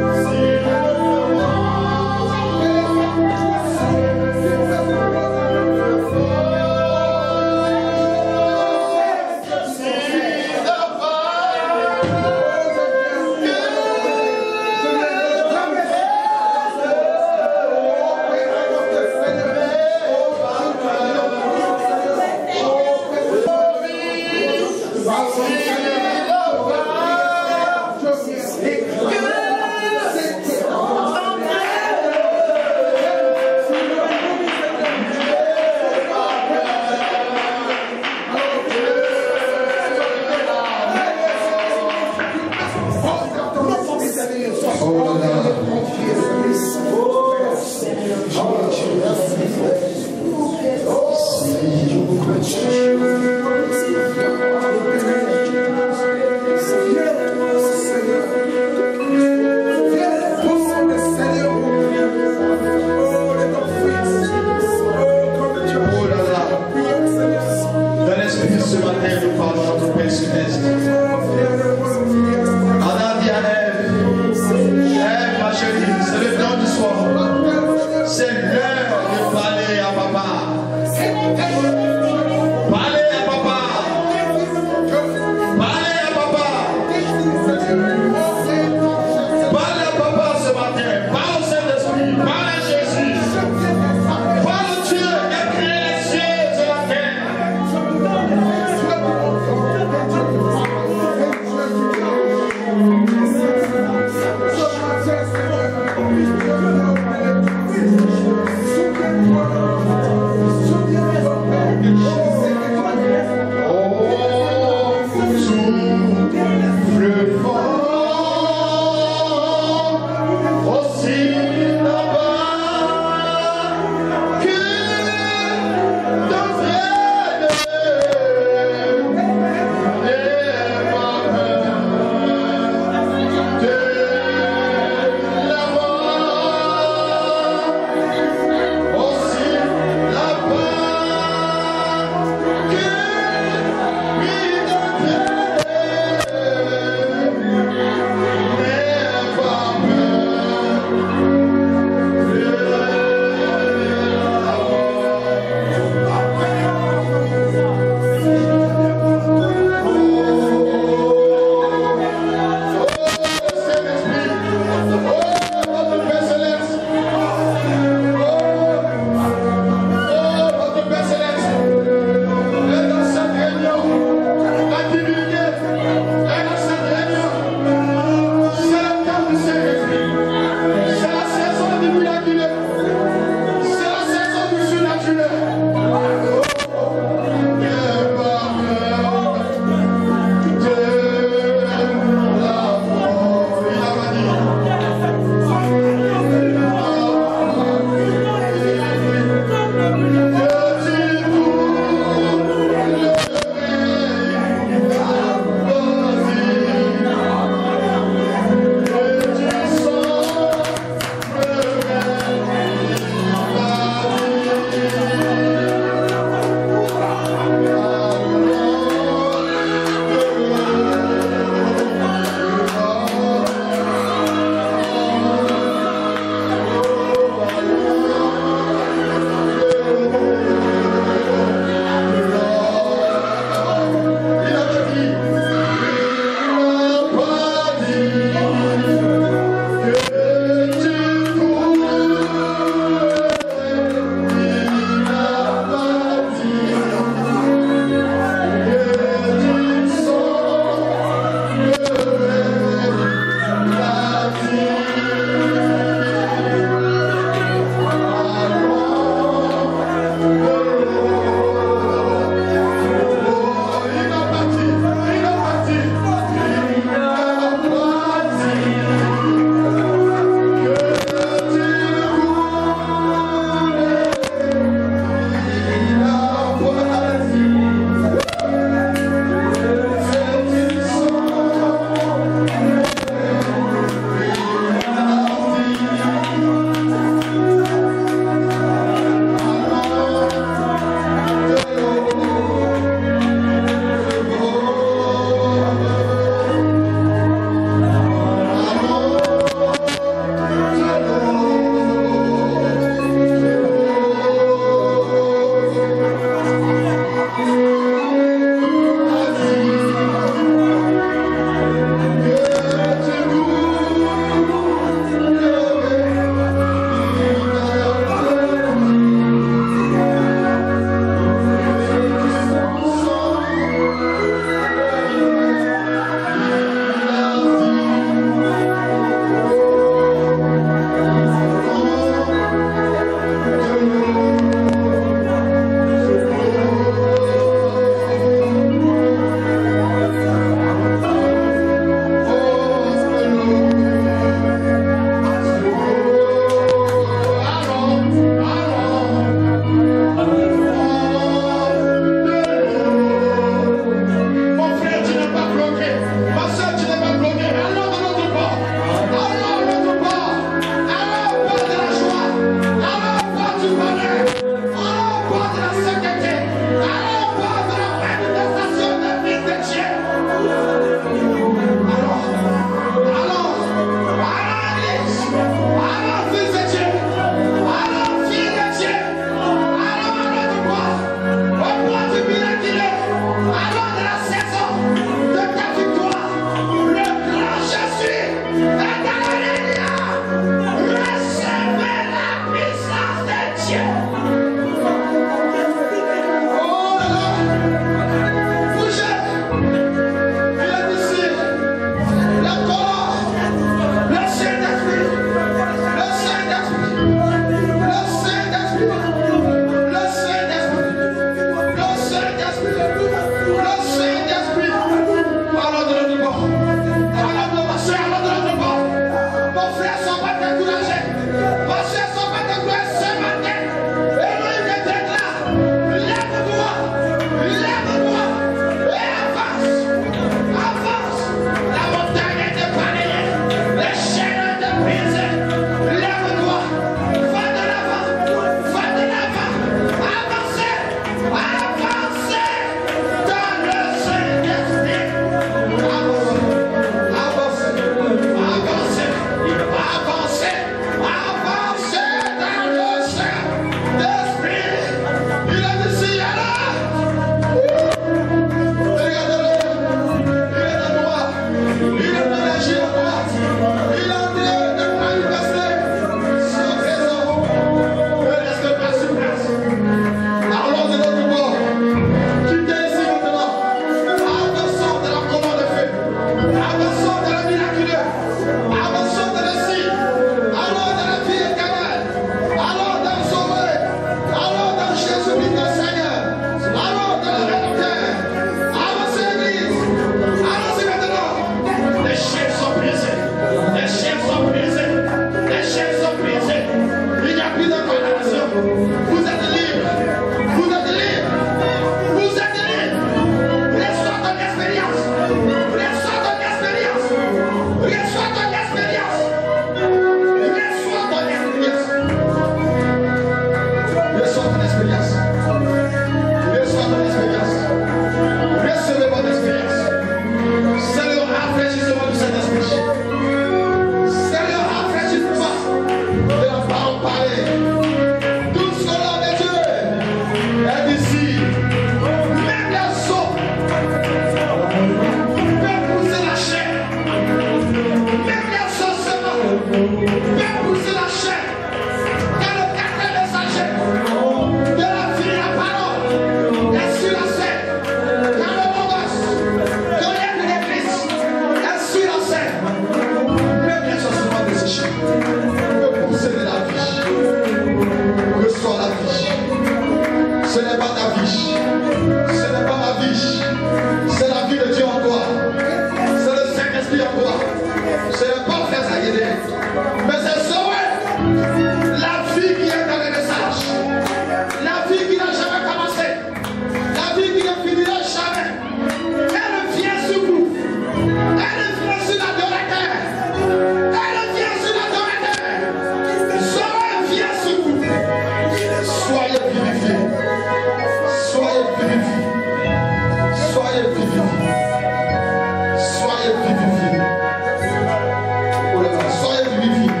Soyez vivifiés.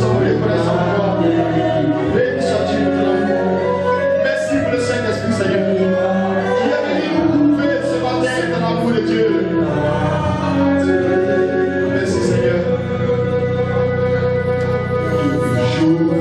sommes reconnaissants pour toi. Béni sois-tu de ton amour. Merci pour le Saint-Esprit, Seigneur. Qui est venu nous trouver ce matin dans l'amour de Dieu. Merci, Seigneur. Toujours.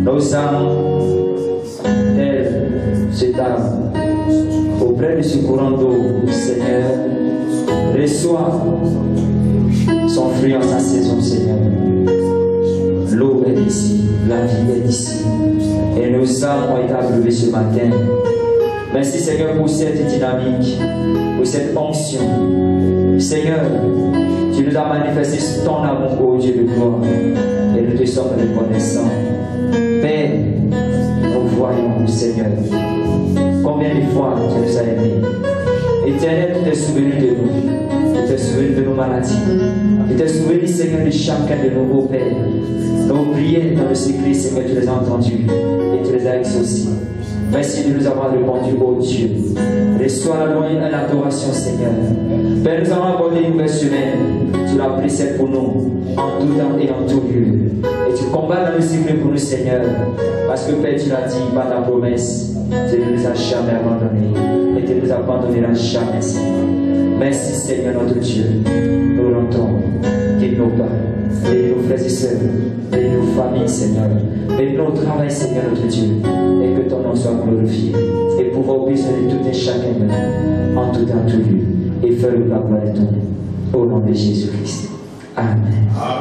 Nous sommes cette âme auprès de ce courant d'eau, Seigneur, reçoit son fruit en sa saison, Seigneur. L'eau est ici, la vie est ici, et nos âmes ont été abreuvées ce matin. Merci, Seigneur, pour cette dynamique, pour cette onction. Seigneur, tu nous as manifesté ton amour, ô Dieu de gloire, et nous te sommes reconnaissants. Père, nous voyons, Seigneur, combien de fois tu nous as aimés. Éternel, tu t'es souvenu de nous, tu t'es souvenu de nos maladies, tu t'es souvenu, Seigneur, de chacun de nos Pères. Nos prières dans le secret, Seigneur, tu les as entendues et tu les as exaucées. Merci de nous avoir répondu, ô Dieu. Reçois la louange et l'adoration, Seigneur. Père, nous allons aborder une nouvelle semaine. Tu l'as précède pour nous, en tout temps et en tout lieu. Et tu combats dans le secret pour nous, Seigneur. Parce que, Père, tu l'as dit par ta promesse. Tu ne nous as jamais abandonnés. Et tu ne nous abandonneras jamais, Seigneur. Merci, Seigneur, notre Dieu. Nous rentrons. Guide nos pas. Bénis nos frères et sœurs. Bénis nos familles, Seigneur. Bénis nos travail, Seigneur, notre Dieu. Et que ton nom soit glorifié. Et pouvoir obéir de tout et chacun de nous, en tout temps, tout lieu. Et faire la gloire de ton nom. Au nom de Jésus-Christ. Amen.